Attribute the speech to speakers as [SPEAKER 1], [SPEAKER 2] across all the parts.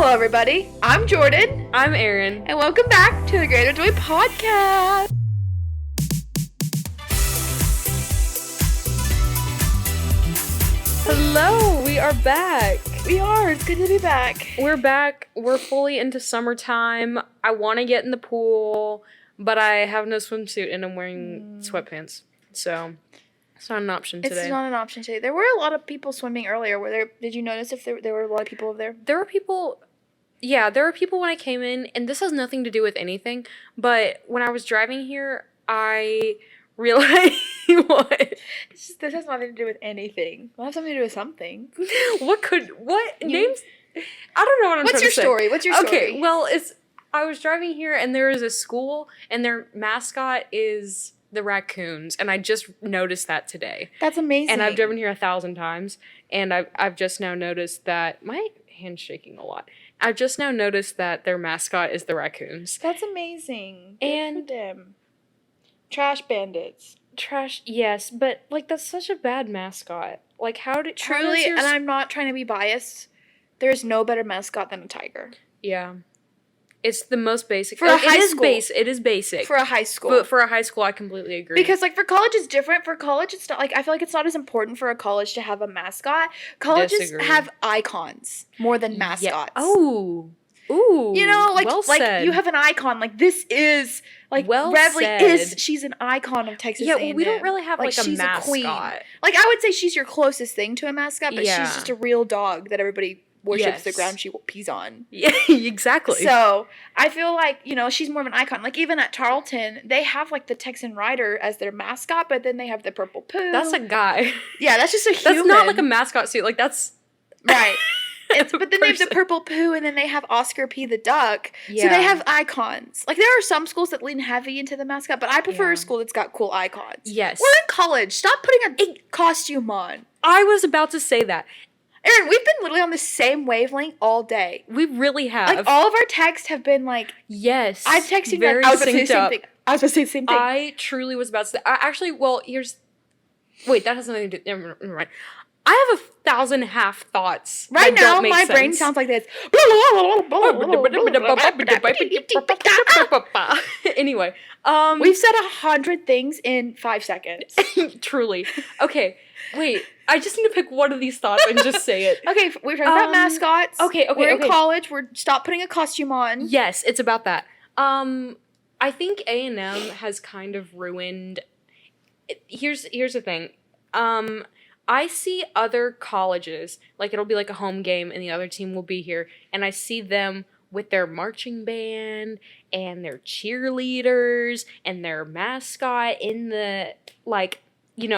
[SPEAKER 1] Hello, everybody. I'm Jordan.
[SPEAKER 2] I'm Erin.
[SPEAKER 1] And welcome back to the Greater Joy Podcast.
[SPEAKER 2] Hello, we are back.
[SPEAKER 1] We are. It's good to be back.
[SPEAKER 2] We're back. We're fully into summertime. I want to get in the pool, but I have no swimsuit and I'm wearing sweatpants. So, it's not an option today.
[SPEAKER 1] It's not an option today. There were a lot of people swimming earlier. Did you notice if there were a lot of people over there?
[SPEAKER 2] There were people when I came in, and this has nothing to do with anything, but when I was driving here, I realized what?
[SPEAKER 1] This has nothing to do with anything. It'll have something to do with something.
[SPEAKER 2] Names? I don't know what I'm trying to say.
[SPEAKER 1] What's your story?
[SPEAKER 2] Okay, well, I was driving here, and there is a school, and their mascot is the raccoons, and I just noticed that today.
[SPEAKER 1] That's amazing.
[SPEAKER 2] And I've driven here 1,000 times, and I've just now noticed that my hand's shaking a lot. I've just now noticed that their mascot is the raccoons.
[SPEAKER 1] That's amazing.
[SPEAKER 2] And
[SPEAKER 1] good for them. Trash bandits.
[SPEAKER 2] Yes, but that's such a bad mascot.
[SPEAKER 1] Truly, and I'm not trying to be biased, there's no better mascot than a tiger.
[SPEAKER 2] Yeah. It's the most basic.
[SPEAKER 1] For a high school.
[SPEAKER 2] It is basic.
[SPEAKER 1] For a high school.
[SPEAKER 2] But for a high school, I completely agree.
[SPEAKER 1] Because, for college, it's different. For college, it's not, I feel like it's not as important for a college to have a mascot. Colleges have icons more than mascots.
[SPEAKER 2] Yeah. Oh. Ooh. Well said.
[SPEAKER 1] You have an icon. This is,
[SPEAKER 2] well
[SPEAKER 1] Revly
[SPEAKER 2] said.
[SPEAKER 1] she's an icon of Texas
[SPEAKER 2] Yeah,
[SPEAKER 1] A&M.
[SPEAKER 2] we don't really have, a
[SPEAKER 1] she's
[SPEAKER 2] mascot.
[SPEAKER 1] A queen. I would say she's your closest thing to a mascot, but she's just a real dog that everybody worships the ground she pees on.
[SPEAKER 2] Yeah, exactly.
[SPEAKER 1] So, I feel like, she's more of an icon. Even at Tarleton, they have, the Texan Rider as their mascot, but then they have the Purple Poo.
[SPEAKER 2] That's a guy.
[SPEAKER 1] Yeah, that's just a human.
[SPEAKER 2] That's not, a mascot suit. That's...
[SPEAKER 1] Right. But then they have the Purple Poo, and then they have Oscar P. the Duck. Yeah. So they have icons. There are some schools that lean heavy into the mascot, but I prefer a school that's got cool icons.
[SPEAKER 2] Yes.
[SPEAKER 1] We're in college. Stop putting a costume on.
[SPEAKER 2] I was about to say that.
[SPEAKER 1] Erin, we've been literally on the same wavelength all day.
[SPEAKER 2] We really have.
[SPEAKER 1] All of our texts have been
[SPEAKER 2] yes.
[SPEAKER 1] I've texted you
[SPEAKER 2] very
[SPEAKER 1] I was about to say the
[SPEAKER 2] synced
[SPEAKER 1] same
[SPEAKER 2] up.
[SPEAKER 1] thing. I was about to say the same thing.
[SPEAKER 2] I truly was about to say. Wait, that has nothing to do. Never mind. I have 1,000 half thoughts.
[SPEAKER 1] Right now, my brain sounds like this.
[SPEAKER 2] Anyway,
[SPEAKER 1] we've said 100 things in 5 seconds.
[SPEAKER 2] Truly. Okay, wait. I just need to pick one of these thoughts and just say it.
[SPEAKER 1] Okay, we're talking about mascots.
[SPEAKER 2] Okay.
[SPEAKER 1] We're in college. Stop putting a costume on.
[SPEAKER 2] Yes, it's about that. I think A&M has kind of ruined. Here's the thing. I see other colleges, it'll be a home game and the other team will be here, and I see them with their marching band and their cheerleaders and their mascot in the,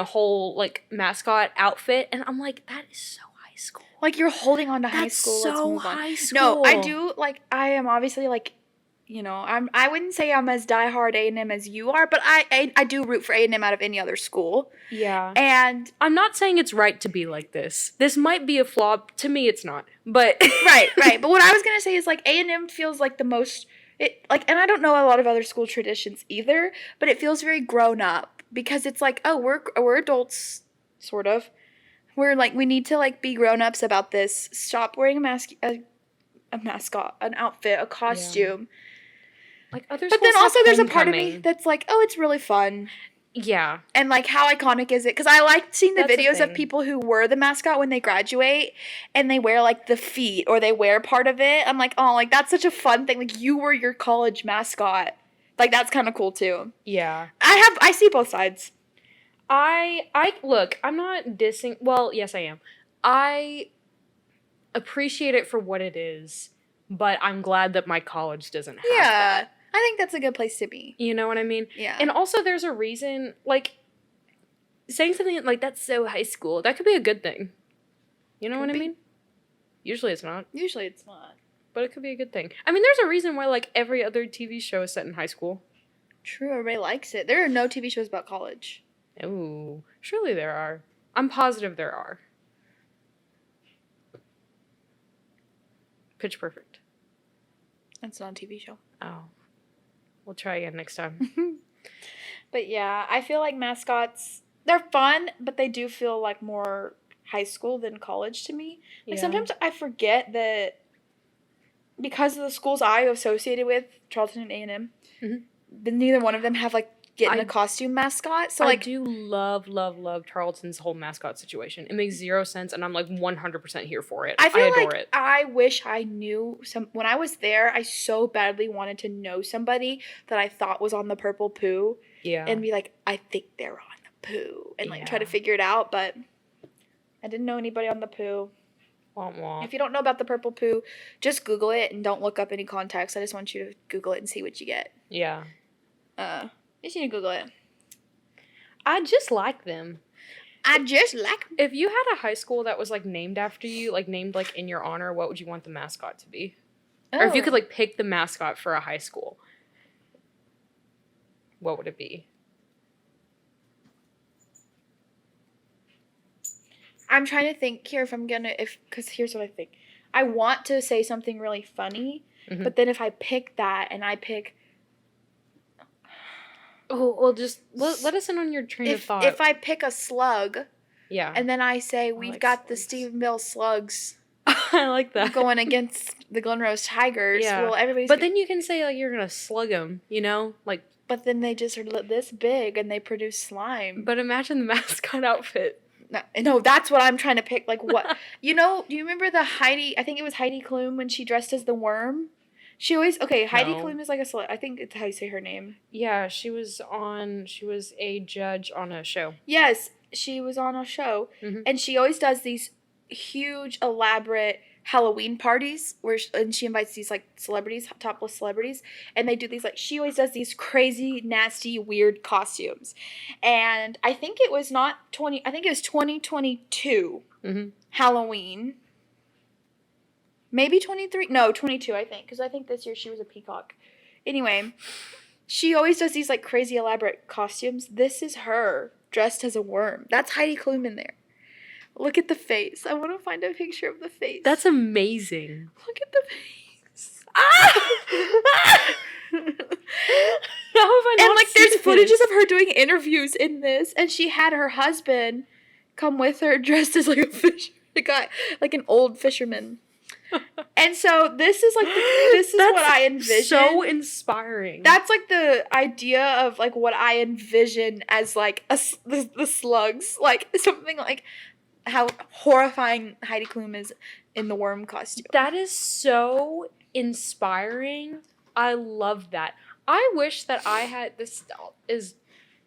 [SPEAKER 2] whole, mascot outfit, and I'm like, that is so high school.
[SPEAKER 1] You're holding on to high school.
[SPEAKER 2] That's so high school.
[SPEAKER 1] No, I do, I am obviously, I wouldn't say I'm as diehard A&M as you are, but I do root for A&M out of any other school.
[SPEAKER 2] Yeah.
[SPEAKER 1] And
[SPEAKER 2] I'm not saying it's right to be like this. This might be a flaw. To me, it's not. But
[SPEAKER 1] right. But what I was gonna say is A&M feels like the most. And I don't know a lot of other school traditions either, but it feels very grown up because it's we're adults, sort of. We're we need to be grown ups about this. Stop wearing a mascot, an outfit, a costume.
[SPEAKER 2] Yeah. Other
[SPEAKER 1] but then also there's a part of me that's it's really fun.
[SPEAKER 2] Yeah.
[SPEAKER 1] And how iconic is it? Because I like seeing the
[SPEAKER 2] That's
[SPEAKER 1] videos of people who were the mascot when they graduate and they wear the feet or they wear part of it. I'm that's such a fun thing. You were your college mascot. That's kind of cool too.
[SPEAKER 2] Yeah.
[SPEAKER 1] I see both sides.
[SPEAKER 2] Look, I'm not dissing. Well, yes, I am. I appreciate it for what it is, but I'm glad that my college doesn't have that.
[SPEAKER 1] I think that's a good place to be.
[SPEAKER 2] You know what I mean?
[SPEAKER 1] Yeah.
[SPEAKER 2] And also there's a reason, saying something that's so high school, that could be a good thing. You know what I mean? Usually it's not. But it could be a good thing. I mean, there's a reason why, every other TV show is set in high school.
[SPEAKER 1] True, everybody likes it. There are no TV shows about college.
[SPEAKER 2] Ooh, surely there are. I'm positive there are. Pitch Perfect.
[SPEAKER 1] That's not a TV show.
[SPEAKER 2] Oh. We'll try again next time.
[SPEAKER 1] But yeah, I feel like mascots, they're fun, but they do feel more high school than college to me. Sometimes I forget that because of the schools I associated with, Charlton and A&M,
[SPEAKER 2] Mhm.
[SPEAKER 1] but neither one of them have, like, getting a costume mascot. So,
[SPEAKER 2] I
[SPEAKER 1] like,
[SPEAKER 2] do love Charlton's whole mascot situation. It makes zero sense, and I'm like 100% here for it.
[SPEAKER 1] I feel
[SPEAKER 2] adore
[SPEAKER 1] like
[SPEAKER 2] it.
[SPEAKER 1] I wish I knew when I was there, I so badly wanted to know somebody that I thought was on the Purple Poo.
[SPEAKER 2] Yeah.
[SPEAKER 1] And be like, I think they're on the Poo. And, like, try to
[SPEAKER 2] Yeah.
[SPEAKER 1] figure it out, but I didn't know anybody on the Poo.
[SPEAKER 2] Womp womp.
[SPEAKER 1] If you don't know about the Purple Poo, just Google it and don't look up any context. I just want you to Google it and see what you get.
[SPEAKER 2] Yeah.
[SPEAKER 1] Just need to Google it.
[SPEAKER 2] I just like them.
[SPEAKER 1] I just like them.
[SPEAKER 2] If you had a high school that was, like, named after you, like, named, like, in your honor, what would you want the mascot to be? Or if you could, like, pick the mascot for a high school, what would it be?
[SPEAKER 1] I'm trying to think here because here's what I think. I want to say something really funny, but then if I pick that and I pick...
[SPEAKER 2] Oh, well, just let us in on your train of thought.
[SPEAKER 1] If I pick a slug,
[SPEAKER 2] yeah,
[SPEAKER 1] and then I say, we've got the
[SPEAKER 2] slugs.
[SPEAKER 1] Stephenville Slugs
[SPEAKER 2] I like that.
[SPEAKER 1] going against the Glen Rose Tigers, well, everybody's...
[SPEAKER 2] But then you can say, like, you're going to slug them, you know? Like,
[SPEAKER 1] but then they just are this big and they produce slime.
[SPEAKER 2] But imagine the mascot outfit.
[SPEAKER 1] No, that's what I'm trying to pick. Like, what? Do you remember I think it was Heidi Klum when she dressed as the worm? She always, Heidi Klum is like I think it's how you say her name.
[SPEAKER 2] Yeah, she was a judge on a show.
[SPEAKER 1] Yes, she was on a show.
[SPEAKER 2] Mm-hmm.
[SPEAKER 1] And she always does these huge, elaborate Halloween parties and she invites these, like, celebrities, topless celebrities, and they do these, like, she always does these crazy, nasty, weird costumes. And I think it was 2022 Halloween. Maybe 23? No, 22, I think. Because I think this year she was a peacock. Anyway, she always does these, like, crazy elaborate costumes. This is her dressed as a worm. That's Heidi Klum in there. Look at the face. I want to find a picture of the face.
[SPEAKER 2] That's amazing.
[SPEAKER 1] Look at the face. And, like, there's footages of her doing interviews in this. And she had her husband come with her dressed as, like, a guy, like an old fisherman. And so this is what I envision.
[SPEAKER 2] So inspiring.
[SPEAKER 1] That's like the idea of, like, what I envision as, like, the slugs, like something like how horrifying Heidi Klum is in the worm costume.
[SPEAKER 2] That is so inspiring. I love that. I wish that I had this. I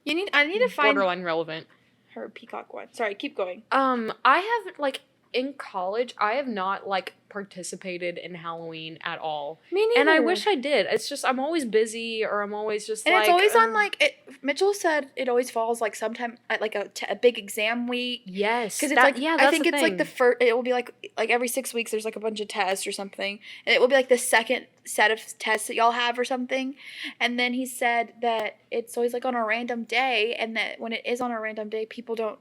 [SPEAKER 2] need to find borderline relevant.
[SPEAKER 1] Her peacock one. Sorry, keep going.
[SPEAKER 2] I have, like, in college, I have not, like, participated in Halloween at all.
[SPEAKER 1] Me neither.
[SPEAKER 2] And I wish I did. It's just, I'm always busy, or I'm always just,
[SPEAKER 1] and it's always on, like, Mitchell said it always falls, like, sometime at, like, a big exam week.
[SPEAKER 2] Yes.
[SPEAKER 1] Because it's, like, I think it's, like, the first, it will be, like, every 6 weeks there's, like, a bunch of tests or something. And it will be, like, the second set of tests that y'all have or something. And then he said that it's always, like, on a random day, and that when it is on a random day, people don't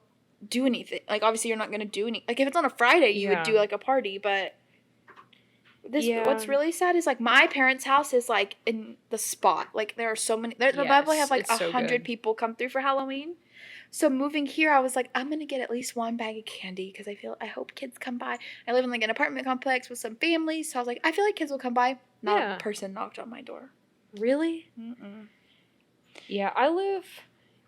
[SPEAKER 1] do anything. Like, obviously you're not going to do any, like, if it's on a Friday you would do, like, a party, but what's really sad is, like, my parents' house is, like, in the spot. Like, there are so many, they probably have, like, 100 people come through for Halloween. So moving here, I was like, I'm going to get at least one bag of candy because I hope kids come by. I live in, like, an apartment complex with some families, so I was like, I feel like kids will come by. Not a person knocked on my door.
[SPEAKER 2] Really?
[SPEAKER 1] Mm-mm.
[SPEAKER 2] Yeah, I live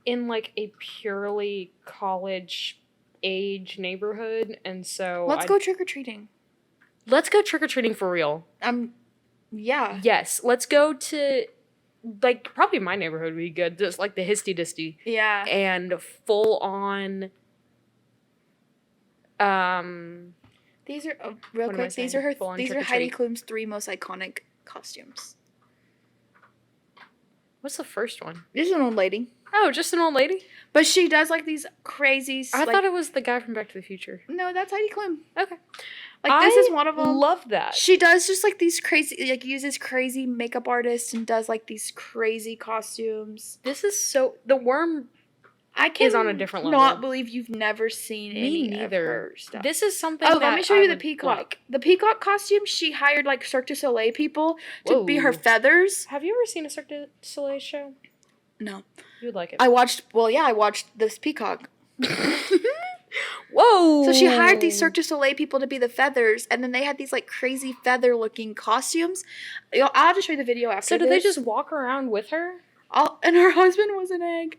[SPEAKER 2] in, like, a purely college age neighborhood, and so
[SPEAKER 1] let's go trick-or-treating.
[SPEAKER 2] Let's go trick-or-treating for real.
[SPEAKER 1] Yeah.
[SPEAKER 2] Yes, let's go to, like, probably my neighborhood would be good, just, like, the Histy-Disty.
[SPEAKER 1] Yeah.
[SPEAKER 2] And full on,
[SPEAKER 1] these are, real quick, these are Heidi Klum's 3 most iconic costumes.
[SPEAKER 2] What's the first one?
[SPEAKER 1] This is an old lady.
[SPEAKER 2] Oh, just an old lady?
[SPEAKER 1] But she does, like, these crazy...
[SPEAKER 2] I thought it was the guy from Back to the Future.
[SPEAKER 1] No, that's Heidi Klum.
[SPEAKER 2] Okay.
[SPEAKER 1] Like, this is one of them.
[SPEAKER 2] I love that.
[SPEAKER 1] She does just, like, these crazy... Like, uses crazy makeup artists and does, like, these crazy costumes.
[SPEAKER 2] This is so... The worm is on a different level.
[SPEAKER 1] I cannot believe you've never seen any of her stuff.
[SPEAKER 2] This is something
[SPEAKER 1] let me show you the peacock. Like. The peacock costume, she hired, like, Cirque du Soleil people to be her feathers.
[SPEAKER 2] Have you ever seen a Cirque du Soleil show?
[SPEAKER 1] No.
[SPEAKER 2] You would like it.
[SPEAKER 1] I watched this peacock.
[SPEAKER 2] Whoa, Whoa!
[SPEAKER 1] So she hired these Cirque du Soleil people to be the feathers, and then they had these like crazy feather-looking costumes. I'll have to show you the video after.
[SPEAKER 2] So did they just walk around with her?
[SPEAKER 1] And her husband was an egg.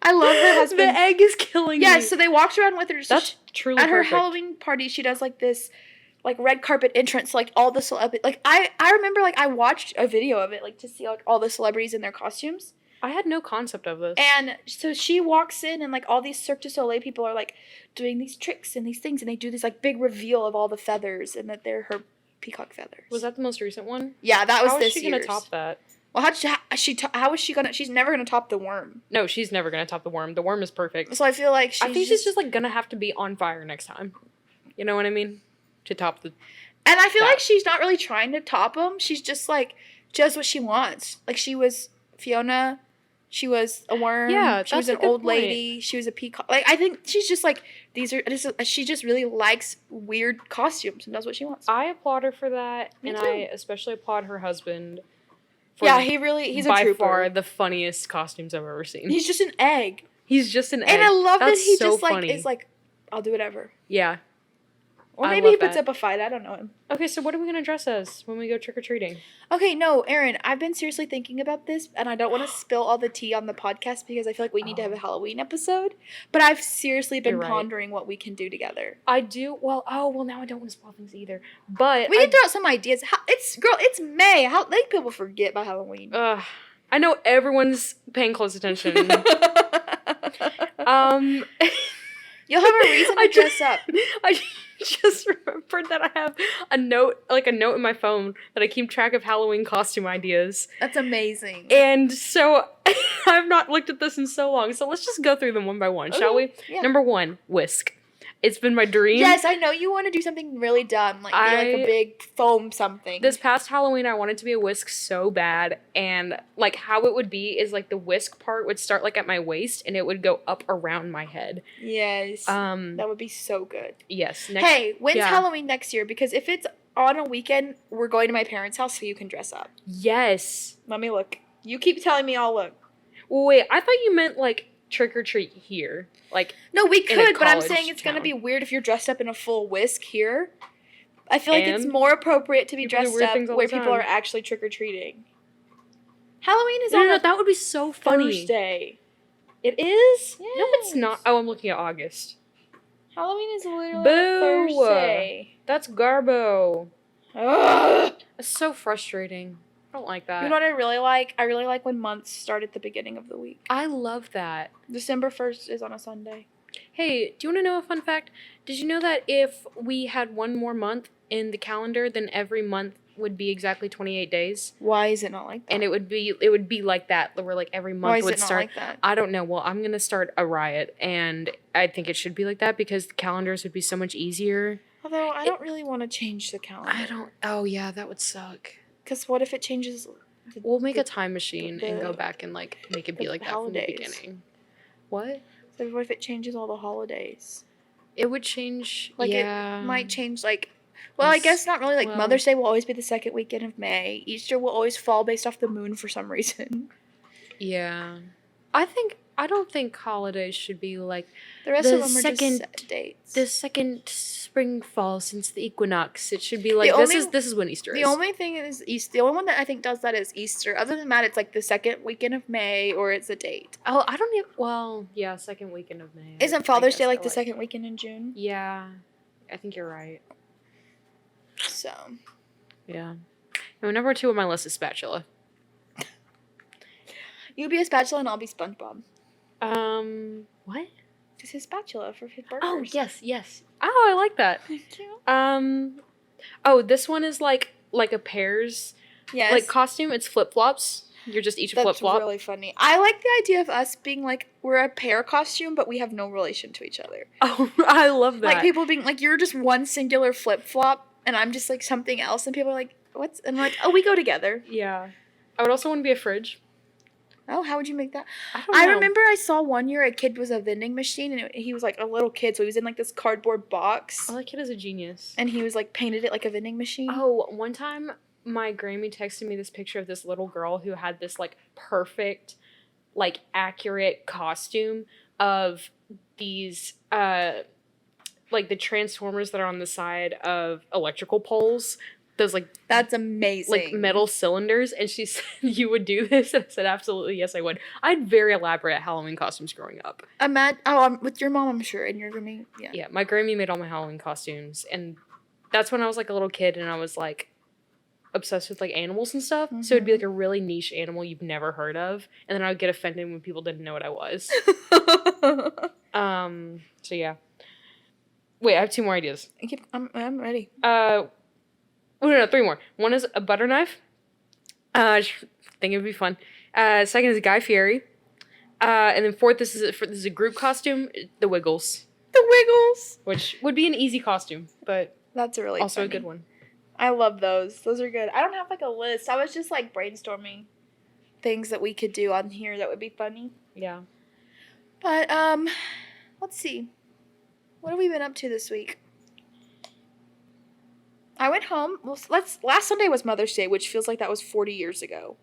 [SPEAKER 1] I love her husband.
[SPEAKER 2] The egg is killing me.
[SPEAKER 1] Yeah, so they walked around with her. So
[SPEAKER 2] That's truly
[SPEAKER 1] at her
[SPEAKER 2] perfect.
[SPEAKER 1] Halloween party, she does like this, like red carpet entrance, like all the celebrities. Like I remember like I watched a video of it, like to see like all the celebrities in their costumes.
[SPEAKER 2] I had no concept of this.
[SPEAKER 1] And so she walks in, and like all these Cirque du Soleil people are like doing these tricks and these things, and they do this like big reveal of all the feathers, and that they're her peacock feathers.
[SPEAKER 2] Was that the most recent one?
[SPEAKER 1] Yeah, that was
[SPEAKER 2] How
[SPEAKER 1] this
[SPEAKER 2] is she
[SPEAKER 1] year's.
[SPEAKER 2] gonna top that?
[SPEAKER 1] Well, how is she gonna? She's never gonna top the worm.
[SPEAKER 2] No, she's never gonna top the worm. The worm is perfect.
[SPEAKER 1] So I feel like
[SPEAKER 2] I think she's just like gonna have to be on fire next time. You know what I mean? To top the.
[SPEAKER 1] And I feel like she's not really trying to top them. She's just like does what she wants. Like she was Fiona. She was a worm.
[SPEAKER 2] Yeah,
[SPEAKER 1] she was
[SPEAKER 2] that's
[SPEAKER 1] an
[SPEAKER 2] a good
[SPEAKER 1] old
[SPEAKER 2] point.
[SPEAKER 1] lady. She was a peacock. Like I think she's just like she just really likes weird costumes and does what she wants.
[SPEAKER 2] I applaud her for that,
[SPEAKER 1] Me
[SPEAKER 2] and
[SPEAKER 1] too.
[SPEAKER 2] I especially applaud her husband. For
[SPEAKER 1] Yeah, he's a
[SPEAKER 2] by
[SPEAKER 1] trooper.
[SPEAKER 2] far the funniest costumes I've ever seen.
[SPEAKER 1] He's just an egg.
[SPEAKER 2] He's just an egg.
[SPEAKER 1] And I love
[SPEAKER 2] That's
[SPEAKER 1] that he
[SPEAKER 2] so
[SPEAKER 1] just like
[SPEAKER 2] funny.
[SPEAKER 1] is like, I'll do whatever.
[SPEAKER 2] Yeah.
[SPEAKER 1] Or
[SPEAKER 2] I
[SPEAKER 1] maybe he
[SPEAKER 2] love
[SPEAKER 1] puts
[SPEAKER 2] that.
[SPEAKER 1] up a fight. I don't know him.
[SPEAKER 2] Okay, so what are we gonna dress as when we go trick or treating?
[SPEAKER 1] Okay, no, Erin, I've been seriously thinking about this, and I don't want to spill all the tea on the podcast because I feel like we need to have a Halloween episode. But I've seriously been
[SPEAKER 2] You're right.
[SPEAKER 1] pondering what we can do together.
[SPEAKER 2] I do. Well, now I don't want to spoil things either. But
[SPEAKER 1] We can throw out some ideas. It's May. How like people forget about Halloween.
[SPEAKER 2] I know everyone's paying close attention.
[SPEAKER 1] You'll have a reason to dress up.
[SPEAKER 2] I just remembered that I have a note in my phone that I keep track of Halloween costume ideas.
[SPEAKER 1] That's amazing.
[SPEAKER 2] And so I've not looked at this in so long. So let's just go through them one by one, shall we?
[SPEAKER 1] Yeah.
[SPEAKER 2] Number 1, whisk. It's been my dream.
[SPEAKER 1] Yes, I know you want to do something really dumb, like be like a big foam something.
[SPEAKER 2] This past Halloween, I wanted to be a whisk so bad, and like how it would be is like the whisk part would start like at my waist, and it would go up around my head.
[SPEAKER 1] Yes. That would be so good.
[SPEAKER 2] Yes.
[SPEAKER 1] Hey, when's Halloween next year? Because if it's on a weekend, we're going to my parents' house so you can dress up.
[SPEAKER 2] Yes.
[SPEAKER 1] Let me look. You keep telling me I'll look.
[SPEAKER 2] Well, wait, I thought you meant like trick or treat here, like.
[SPEAKER 1] No, we
[SPEAKER 2] in a
[SPEAKER 1] could, but I'm
[SPEAKER 2] college
[SPEAKER 1] saying it's gonna
[SPEAKER 2] town.
[SPEAKER 1] be weird if you're dressed up in a full whisk here. I feel like it's
[SPEAKER 2] And
[SPEAKER 1] more appropriate to be
[SPEAKER 2] people do
[SPEAKER 1] dressed
[SPEAKER 2] weird
[SPEAKER 1] up
[SPEAKER 2] things all
[SPEAKER 1] where
[SPEAKER 2] the
[SPEAKER 1] people
[SPEAKER 2] time.
[SPEAKER 1] are actually trick or treating. Halloween is
[SPEAKER 2] No,
[SPEAKER 1] on
[SPEAKER 2] no,
[SPEAKER 1] a
[SPEAKER 2] that would be so funny.
[SPEAKER 1] Thursday.
[SPEAKER 2] It is? No, it's
[SPEAKER 1] Yes.
[SPEAKER 2] not. Oh, I'm looking at August.
[SPEAKER 1] Halloween is literally
[SPEAKER 2] Boo!
[SPEAKER 1] Thursday.
[SPEAKER 2] That's Garbo.
[SPEAKER 1] Ugh.
[SPEAKER 2] That's so frustrating. I don't like that.
[SPEAKER 1] You know what I really like? I really like when months start at the beginning of the week.
[SPEAKER 2] I love that.
[SPEAKER 1] December 1st is on a Sunday.
[SPEAKER 2] Hey, do you want to know a fun fact? Did you know that if we had one more month in the calendar, then every month would be exactly 28 days?
[SPEAKER 1] Why is it not like that?
[SPEAKER 2] And it would be like that, where like every month
[SPEAKER 1] Why is
[SPEAKER 2] would
[SPEAKER 1] it not
[SPEAKER 2] start.
[SPEAKER 1] like that?
[SPEAKER 2] I don't know. Well, I'm going to start a riot, and I think it should be like that because the calendars would be so much easier.
[SPEAKER 1] Although I don't really want to change the calendar.
[SPEAKER 2] Oh yeah, that would suck.
[SPEAKER 1] Because what if it changes?
[SPEAKER 2] We'll make a time machine and go back and like make it be
[SPEAKER 1] the
[SPEAKER 2] like that
[SPEAKER 1] holidays.
[SPEAKER 2] from the beginning. What?
[SPEAKER 1] So what if it changes all the holidays?
[SPEAKER 2] It would change.
[SPEAKER 1] Like
[SPEAKER 2] yeah.
[SPEAKER 1] it might change like. Well, I guess not really. Like
[SPEAKER 2] well-
[SPEAKER 1] Mother's Day will always be the second weekend of May. Easter will always fall based off the moon for some reason.
[SPEAKER 2] Yeah. I don't think holidays should be like
[SPEAKER 1] The rest
[SPEAKER 2] The
[SPEAKER 1] of them are
[SPEAKER 2] second-
[SPEAKER 1] just set dates.
[SPEAKER 2] the second spring fall since the equinox. It should be like
[SPEAKER 1] The
[SPEAKER 2] this
[SPEAKER 1] only-
[SPEAKER 2] is when Easter is.
[SPEAKER 1] The only thing is Easter. The only one that I think does that is Easter. Other than that, it's like the second weekend of May or it's a date.
[SPEAKER 2] Oh, I don't even. Well, yeah, second weekend of May.
[SPEAKER 1] Isn't
[SPEAKER 2] I
[SPEAKER 1] Father's
[SPEAKER 2] guess
[SPEAKER 1] Day like
[SPEAKER 2] I
[SPEAKER 1] the second weekend in June?
[SPEAKER 2] Yeah, I think you're right.
[SPEAKER 1] So
[SPEAKER 2] Yeah. No, number 2 on my list is spatula.
[SPEAKER 1] you'll be a spatula and I'll be SpongeBob.
[SPEAKER 2] What?
[SPEAKER 1] This is spatula for his burgers.
[SPEAKER 2] Oh, yes. Oh, I like that.
[SPEAKER 1] Thank you.
[SPEAKER 2] Oh, this one is like a pears
[SPEAKER 1] Yes.
[SPEAKER 2] like costume. It's flip flops. You're just each a flip
[SPEAKER 1] That's
[SPEAKER 2] flop.
[SPEAKER 1] really funny. I like the idea of us being like we're a pair costume, but we have no relation to each other.
[SPEAKER 2] Oh, I love that.
[SPEAKER 1] Like people being like you're just one singular flip flop, and I'm just like something else, and people are like, "What's?" And I'm like, "Oh, we go together."
[SPEAKER 2] Yeah. I would also want to be a fridge.
[SPEAKER 1] Oh, how would you make that?
[SPEAKER 2] I
[SPEAKER 1] I remember I saw one year a kid was a vending machine, and he was like a little kid, so he was in like this cardboard box,
[SPEAKER 2] Oh, that kid is a genius.
[SPEAKER 1] and he was like painted it like a vending machine.
[SPEAKER 2] Oh, one time my Grammy texted me this picture of this little girl who had this like perfect, like accurate costume of these like the transformers that are on the side of electrical poles. Those like
[SPEAKER 1] That's amazing.
[SPEAKER 2] like metal cylinders, and she said you would do this. And I said absolutely yes, I would. I had very elaborate Halloween costumes growing up.
[SPEAKER 1] With your mom, I'm sure, and your Grammy, yeah.
[SPEAKER 2] Yeah, my Grammy made all my Halloween costumes, and that's when I was like a little kid, and I was like obsessed with like animals and stuff. So it'd be like a really niche animal you've never heard of, and then I would get offended when people didn't know what I was. So yeah. Wait, I have 2 more ideas.
[SPEAKER 1] I'm ready.
[SPEAKER 2] No, 3 more. One is a butter knife. Think it'd be fun. Second is Guy Fieri. And then fourth, this is a group costume, the Wiggles.
[SPEAKER 1] The Wiggles!
[SPEAKER 2] Which would be an easy costume, but
[SPEAKER 1] that's a really
[SPEAKER 2] also
[SPEAKER 1] funny.
[SPEAKER 2] a good one.
[SPEAKER 1] I love those. Those are good. I don't have like a list. I was just like brainstorming things that we could do on here that would be funny.
[SPEAKER 2] Yeah.
[SPEAKER 1] But let's see. What have we been up to this week? I went home. Well, last Sunday was Mother's Day, which feels like that was 40 years ago.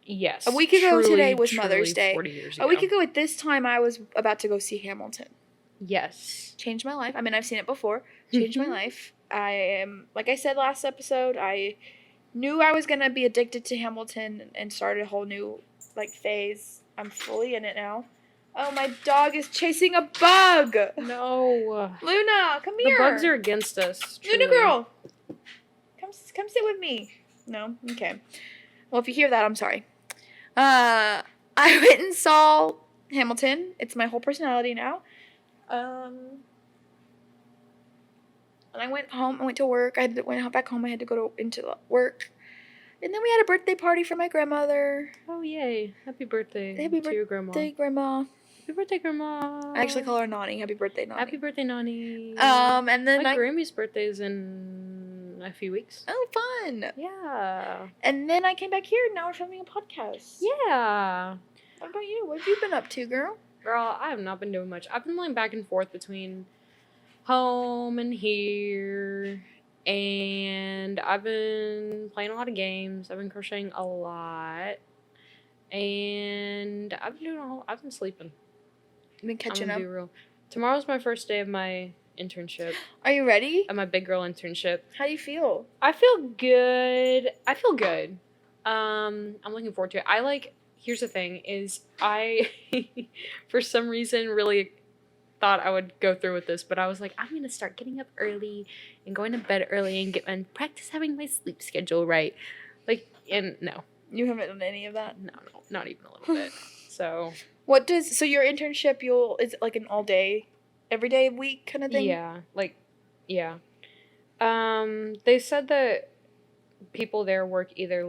[SPEAKER 2] Yes.
[SPEAKER 1] A week ago today was Mother's Day.
[SPEAKER 2] 40 years ago.
[SPEAKER 1] A week ago at this time, I was about to go see Hamilton.
[SPEAKER 2] Yes.
[SPEAKER 1] Changed my life. I mean, I've seen it before. Changed my life. I am, like I said last episode, I knew I was going to be addicted to Hamilton and started a whole new, like, phase. I'm fully in it now. Oh, my dog is chasing a bug!
[SPEAKER 2] No.
[SPEAKER 1] Luna, come here!
[SPEAKER 2] The bugs are against us. Truly.
[SPEAKER 1] Luna girl! Come sit with me. No? Okay. Well, if you hear that, I'm sorry. I went and saw Hamilton. It's my whole personality now. And I went home. I went to work. Went back home. I had to go into work. And then we had a birthday party for my grandmother.
[SPEAKER 2] Oh, yay. Happy birthday
[SPEAKER 1] to
[SPEAKER 2] your grandma.
[SPEAKER 1] Happy birthday, Grandma.
[SPEAKER 2] Happy birthday, Grandma.
[SPEAKER 1] I actually call her Nani. Happy birthday, Nani.
[SPEAKER 2] Happy birthday, Nani.
[SPEAKER 1] And then
[SPEAKER 2] my Grammy's birthday is in a few weeks.
[SPEAKER 1] Oh, fun.
[SPEAKER 2] Yeah.
[SPEAKER 1] And then I came back here, and now we're filming a podcast.
[SPEAKER 2] Yeah.
[SPEAKER 1] What about you? What have you been up to, girl?
[SPEAKER 2] Girl, I have not been doing much. I've been going back and forth between home and here. And I've been playing a lot of games. I've been crocheting a lot. And I've been sleeping.
[SPEAKER 1] You've been catching up?
[SPEAKER 2] I'm gonna be real. Tomorrow's my first day of my internship.
[SPEAKER 1] Are you ready?
[SPEAKER 2] At my big girl internship.
[SPEAKER 1] How do you feel?
[SPEAKER 2] I feel good. I'm looking forward to it. Here's the thing, is I, for some reason, really thought I would go through with this, but I was like, I'm going to start getting up early and going to bed early and practice having my sleep schedule right. And no.
[SPEAKER 1] You haven't done any of that?
[SPEAKER 2] No, not even a little bit. So.
[SPEAKER 1] So your internship, is it like an all day, every day week kind of thing?
[SPEAKER 2] Yeah. Yeah. They said that people there work either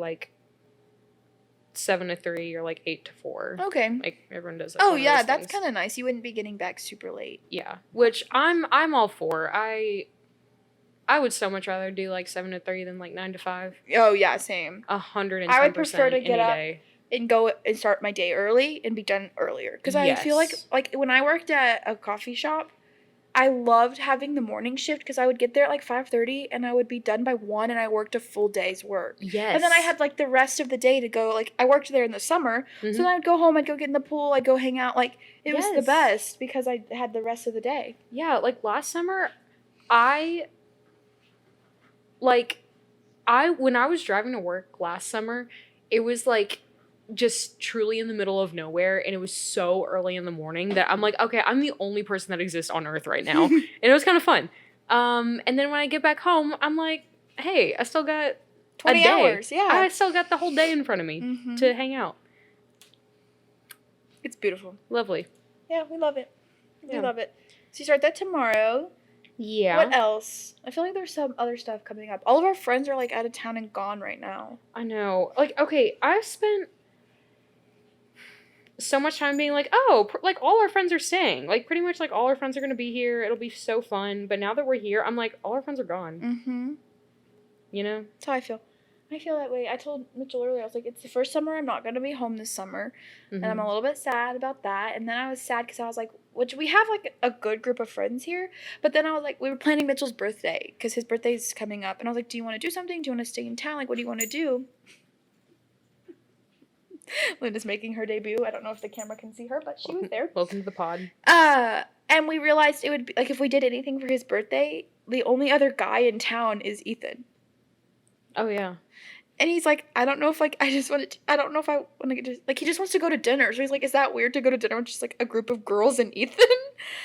[SPEAKER 2] 7 to 3 or 8 to 4.
[SPEAKER 1] Okay.
[SPEAKER 2] Everyone does that.
[SPEAKER 1] Oh yeah, that's kind of nice. You wouldn't be getting back super late.
[SPEAKER 2] Yeah, which I'm all for. I would so much rather do 7 to 3 than 9 to 5.
[SPEAKER 1] Oh yeah, same.
[SPEAKER 2] 110%.
[SPEAKER 1] I would prefer to get up
[SPEAKER 2] day.
[SPEAKER 1] And go and start my day early and be done earlier. Because I feel like when I worked at a coffee shop, I loved having the morning shift because I would get there at 5:30 and I would be done by 1 and I worked a full day's work.
[SPEAKER 2] Yes.
[SPEAKER 1] And then I had the rest of the day to go. I worked there in the summer, so then I'd go home, I'd go get in the pool, I'd go hang out. It was the best because I had the rest of the day.
[SPEAKER 2] Yeah, last summer, when I was driving to work last summer, it was just truly in the middle of nowhere, and it was so early in the morning that I'm okay, I'm the only person that exists on earth right now. And it was kind of fun. And then when I get back home, I'm hey, I still got
[SPEAKER 1] 20 hours, yeah.
[SPEAKER 2] I still got the whole day in front of me to hang out.
[SPEAKER 1] It's beautiful.
[SPEAKER 2] Lovely.
[SPEAKER 1] Yeah, we love it. We love it. So you start that tomorrow.
[SPEAKER 2] Yeah.
[SPEAKER 1] What else? I feel like there's some other stuff coming up. All of our friends are out of town and gone right now.
[SPEAKER 2] I know. Okay, I've spent so much time being all our friends are staying. Pretty much all our friends are going to be here. It'll be so fun. But now that we're here, I'm all our friends are gone.
[SPEAKER 1] Mm-hmm.
[SPEAKER 2] You know?
[SPEAKER 1] That's how I feel. I feel that way. I told Mitchell earlier, I was it's the first summer I'm not going to be home this summer. And I'm a little bit sad about that. And then I was sad because I was which we have a good group of friends here. But then I was we were planning Mitchell's birthday because his birthday's coming up. And I was do you want to do something? Do you want to stay in town? What do you want to do? Linda's making her debut. I don't know if the camera can see her, but she was there.
[SPEAKER 2] Welcome to the pod.
[SPEAKER 1] And we realized it would be, like, if we did anything for his birthday, the only other guy in town is Ethan.
[SPEAKER 2] Oh, yeah.
[SPEAKER 1] And he's like, I don't know if, like, I don't know if I want to get to, like, he just wants to go to dinner. So he's like, is that weird to go to dinner with just, like, a group of girls and Ethan?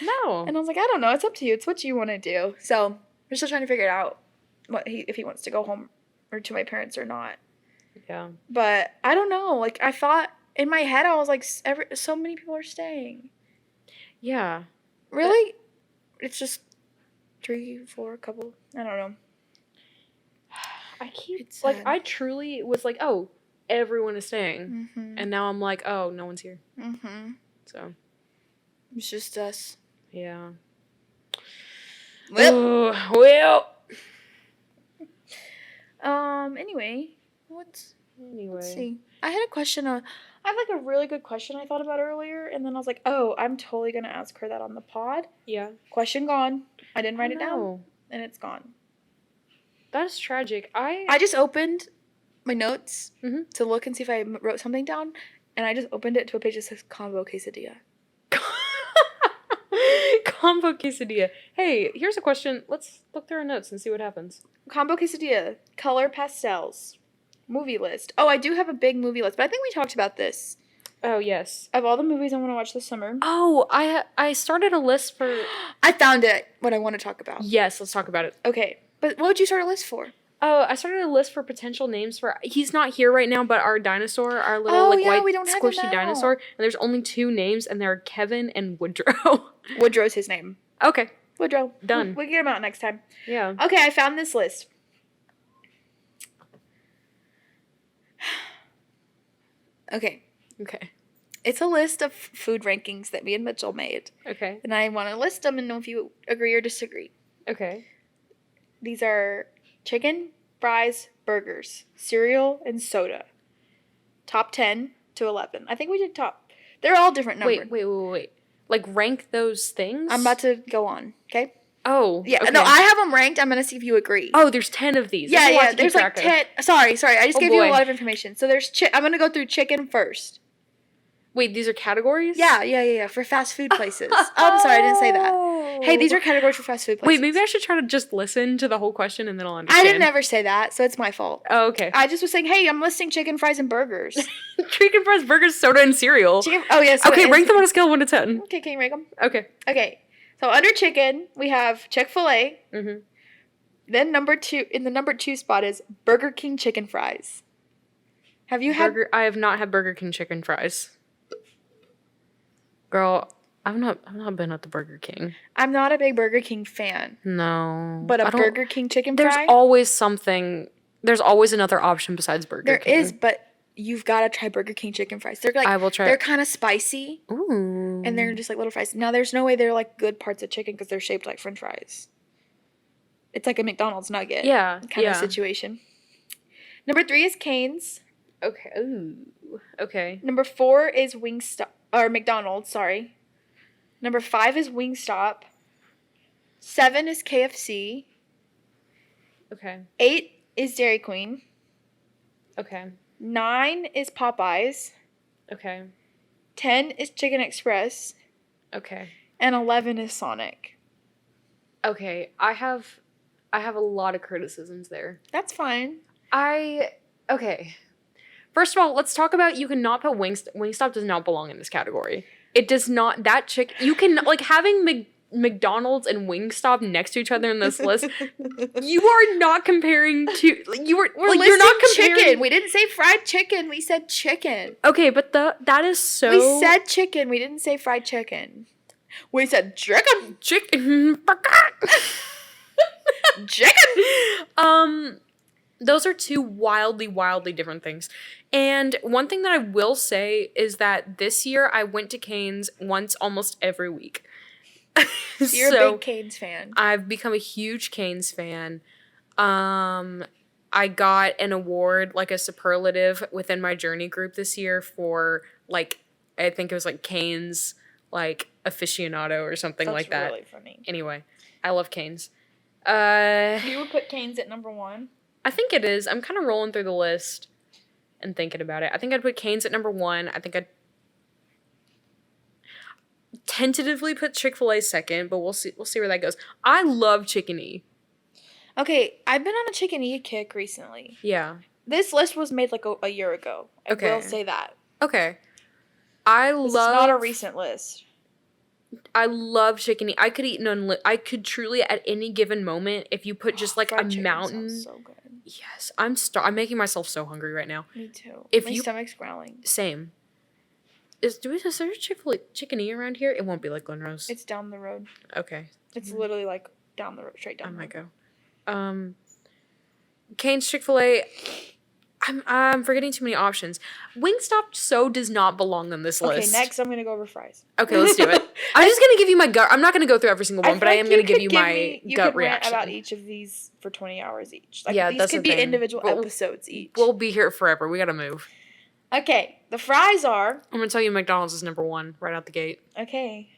[SPEAKER 2] No.
[SPEAKER 1] And I was like, I don't know. It's up to you. It's what you want to do. So we're still trying to figure it out, if he wants to go home or to my parents or not.
[SPEAKER 2] Yeah.
[SPEAKER 1] But I don't know. Like, I thought, in my head, I was like, so many people are staying.
[SPEAKER 2] Yeah.
[SPEAKER 1] Really? It's just 3, 4, couple. I don't know.
[SPEAKER 2] I keep,
[SPEAKER 1] It's
[SPEAKER 2] like,
[SPEAKER 1] sad.
[SPEAKER 2] I truly was like, oh, everyone is staying.
[SPEAKER 1] Mm-hmm.
[SPEAKER 2] And now I'm like, oh, no one's here.
[SPEAKER 1] Mm-hmm.
[SPEAKER 2] So.
[SPEAKER 1] It's just us.
[SPEAKER 2] Yeah.
[SPEAKER 1] Well.
[SPEAKER 2] Well.
[SPEAKER 1] Anyway, let's see. I had a question. I have, like, a really good question I thought about earlier, and then I was like, oh, I'm totally going to ask her that on the pod.
[SPEAKER 2] Yeah.
[SPEAKER 1] Question gone. I didn't write it down,
[SPEAKER 2] No.
[SPEAKER 1] and it's gone.
[SPEAKER 2] That is tragic.
[SPEAKER 1] I just opened my notes
[SPEAKER 2] Mhm.
[SPEAKER 1] to look and see if I wrote something down, and I just opened it to a page that says combo quesadilla.
[SPEAKER 2] Combo quesadilla. Hey, here's a question. Let's look through our notes and see what happens.
[SPEAKER 1] Combo quesadilla, color pastels, movie list. Oh, I do have a big movie list, but I think we talked about this.
[SPEAKER 2] Oh, yes.
[SPEAKER 1] Of all the movies I want to watch this summer.
[SPEAKER 2] Oh, I started a list for...
[SPEAKER 1] I found it, what I want to talk about.
[SPEAKER 2] Yes, let's talk about it.
[SPEAKER 1] Okay, but what would you start a list for?
[SPEAKER 2] Oh, I started a list for potential names for... He's not here right now, but our dinosaur, our little white
[SPEAKER 1] we don't have him
[SPEAKER 2] squishy
[SPEAKER 1] now.
[SPEAKER 2] dinosaur. And there's only 2 names, and they're Kevin and Woodrow.
[SPEAKER 1] Woodrow's his name.
[SPEAKER 2] Okay,
[SPEAKER 1] Woodrow.
[SPEAKER 2] Done.
[SPEAKER 1] We'll get him out next time.
[SPEAKER 2] yeah.
[SPEAKER 1] Okay, I found this list. Okay.
[SPEAKER 2] Okay.
[SPEAKER 1] It's a list of food rankings that me and Mitchell made.
[SPEAKER 2] Okay.
[SPEAKER 1] And I want to list them and know if you agree or disagree.
[SPEAKER 2] Okay.
[SPEAKER 1] These are chicken, fries, burgers, cereal, and soda. Top 10 to 11. I think we did top. They're all different numbers.
[SPEAKER 2] Wait. Like, rank those things?
[SPEAKER 1] I'm about to go on, okay?
[SPEAKER 2] Oh.
[SPEAKER 1] Yeah,
[SPEAKER 2] okay.
[SPEAKER 1] no, I have them ranked. I'm going to see if you agree.
[SPEAKER 2] Oh, there's 10 of these.
[SPEAKER 1] yeah,
[SPEAKER 2] There's a lot to keep
[SPEAKER 1] there's like
[SPEAKER 2] track of.
[SPEAKER 1] 10. Sorry. I just
[SPEAKER 2] Oh,
[SPEAKER 1] gave you a
[SPEAKER 2] boy.
[SPEAKER 1] lot of information. So there's I'm going to go through chicken first.
[SPEAKER 2] Wait, these are categories?
[SPEAKER 1] Yeah, for fast food places. Oh, I'm sorry, I didn't say that. Hey, these are categories for fast food places.
[SPEAKER 2] Wait, maybe I should try to just listen to the whole question and then I'll understand.
[SPEAKER 1] I didn't ever say that, so it's my fault.
[SPEAKER 2] Oh, okay.
[SPEAKER 1] I just was saying, hey, I'm listing chicken, fries, and burgers.
[SPEAKER 2] Chicken fries, burgers, soda, and cereal.
[SPEAKER 1] Yes.
[SPEAKER 2] Okay, rank them on a scale of 1 to 10.
[SPEAKER 1] Okay, can you rank them?
[SPEAKER 2] Okay.
[SPEAKER 1] Okay, so under chicken, we have Chick-fil-A.
[SPEAKER 2] Mm-hmm.
[SPEAKER 1] Then in the number 2 spot is Burger King chicken fries. Have you had...
[SPEAKER 2] I have not had Burger King chicken fries. Girl, I've not been at the Burger King.
[SPEAKER 1] I'm not a big Burger King fan.
[SPEAKER 2] No.
[SPEAKER 1] But a Burger King chicken fry?
[SPEAKER 2] There's always something. There's always another option besides Burger King.
[SPEAKER 1] There is, but you've got to try Burger King chicken fries. They're like...
[SPEAKER 2] I will try.
[SPEAKER 1] They're kind of spicy.
[SPEAKER 2] Ooh.
[SPEAKER 1] And they're just like little fries. Now, there's no way they're like good parts of chicken because they're shaped like french fries. It's like a McDonald's nugget.
[SPEAKER 2] Yeah.
[SPEAKER 1] Kind of situation. Number 3 is Cane's.
[SPEAKER 2] Okay. Ooh. Okay.
[SPEAKER 1] Number 4 is Wingstop. Or McDonald's, sorry. Number 5 is Wingstop. 7 is KFC.
[SPEAKER 2] Okay.
[SPEAKER 1] 8 is Dairy Queen.
[SPEAKER 2] Okay.
[SPEAKER 1] 9 is Popeyes.
[SPEAKER 2] Okay.
[SPEAKER 1] 10 is Chicken Express.
[SPEAKER 2] Okay.
[SPEAKER 1] And 11 is Sonic.
[SPEAKER 2] Okay. I have a lot of criticisms there.
[SPEAKER 1] That's fine.
[SPEAKER 2] Okay. First of all, let's talk about you cannot put Wingstop does not belong in this category. It does not. That you can like having McDonald's and Wingstop next to each other in this list. You are not comparing to
[SPEAKER 1] We're
[SPEAKER 2] like,
[SPEAKER 1] listing
[SPEAKER 2] you're not comparing.
[SPEAKER 1] chicken. We didn't say fried chicken. We said chicken.
[SPEAKER 2] Okay, but that is so.
[SPEAKER 1] We said chicken. We didn't say fried chicken. We said chicken.
[SPEAKER 2] chicken.
[SPEAKER 1] Chicken.
[SPEAKER 2] Those are 2 wildly different things. And one thing that I will say is that this year I went to Cane's once almost every week.
[SPEAKER 1] You're a big Cane's fan.
[SPEAKER 2] I've become a huge Cane's fan. I got an award, like a superlative within my journey group this year for like, I think it was like Cane's like aficionado or something like that.
[SPEAKER 1] That's really funny.
[SPEAKER 2] Anyway, I love Cane's.
[SPEAKER 1] You would put Cane's at number 1?
[SPEAKER 2] I think it is. I'm kind of rolling through the list. and thinking about it. I think I'd put Cane's at number 1. I think I'd tentatively put Chick-fil-A second, but we'll see where that goes. I love Chicken E.
[SPEAKER 1] Okay, I've been on a Chicken E kick recently.
[SPEAKER 2] Yeah.
[SPEAKER 1] This list was made like a year ago. I
[SPEAKER 2] Okay.
[SPEAKER 1] will say that.
[SPEAKER 2] Okay.
[SPEAKER 1] It's not a recent list.
[SPEAKER 2] I love Chicken E. I could eat I could truly at any given moment, if you put just like a mountain.
[SPEAKER 1] Sounds so good.
[SPEAKER 2] Yes, I'm making myself so hungry right now.
[SPEAKER 1] Me too.
[SPEAKER 2] If
[SPEAKER 1] My stomach's growling.
[SPEAKER 2] Same. Is there Chick-fil-A Chicken E around here? It won't be like Glen Rose.
[SPEAKER 1] It's down the road.
[SPEAKER 2] Okay.
[SPEAKER 1] It's literally like down the road, straight down.
[SPEAKER 2] I might go. Cane's, Chick-fil-A. I'm forgetting too many options. Wingstop does not belong on this list.
[SPEAKER 1] Okay, next I'm gonna go over fries.
[SPEAKER 2] Okay, let's do it. I'm just gonna give you my gut. I'm not gonna go through every single one, but I am gonna give you my gut reaction.
[SPEAKER 1] Rant about each of these for 20 hours each. Like,
[SPEAKER 2] yeah,
[SPEAKER 1] these
[SPEAKER 2] that's
[SPEAKER 1] could
[SPEAKER 2] the
[SPEAKER 1] be
[SPEAKER 2] thing.
[SPEAKER 1] individual episodes each.
[SPEAKER 2] We'll be here forever. We gotta move.
[SPEAKER 1] Okay, the fries are.
[SPEAKER 2] I'm gonna tell you McDonald's is number 1 right out the gate.
[SPEAKER 1] Okay.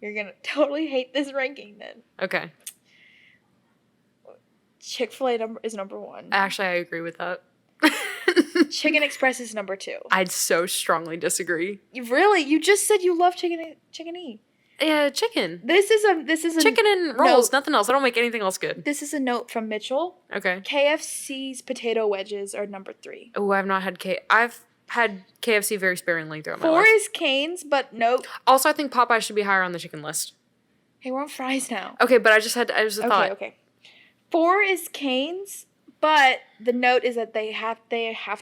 [SPEAKER 1] You're gonna totally hate this ranking then.
[SPEAKER 2] Okay.
[SPEAKER 1] Chick-fil-A is number 1.
[SPEAKER 2] Actually, I agree with that.
[SPEAKER 1] Chicken Express is number 2.
[SPEAKER 2] I'd so strongly disagree.
[SPEAKER 1] Really? You just said you love Chicken E.
[SPEAKER 2] Yeah, chicken.
[SPEAKER 1] This is a
[SPEAKER 2] Chicken and rolls,
[SPEAKER 1] note.
[SPEAKER 2] nothing else. I don't make anything else good.
[SPEAKER 1] This is a note from Mitchell.
[SPEAKER 2] Okay.
[SPEAKER 1] KFC's potato wedges are number 3.
[SPEAKER 2] Oh, I've not had I've had KFC very sparingly throughout my
[SPEAKER 1] 4
[SPEAKER 2] life.
[SPEAKER 1] is Cane's, but nope.
[SPEAKER 2] Also, I think Popeye should be higher on the chicken list.
[SPEAKER 1] Hey, we're on fries now.
[SPEAKER 2] Okay, but I just a thought.
[SPEAKER 1] Okay. 4 is Cane's, but the note is that they have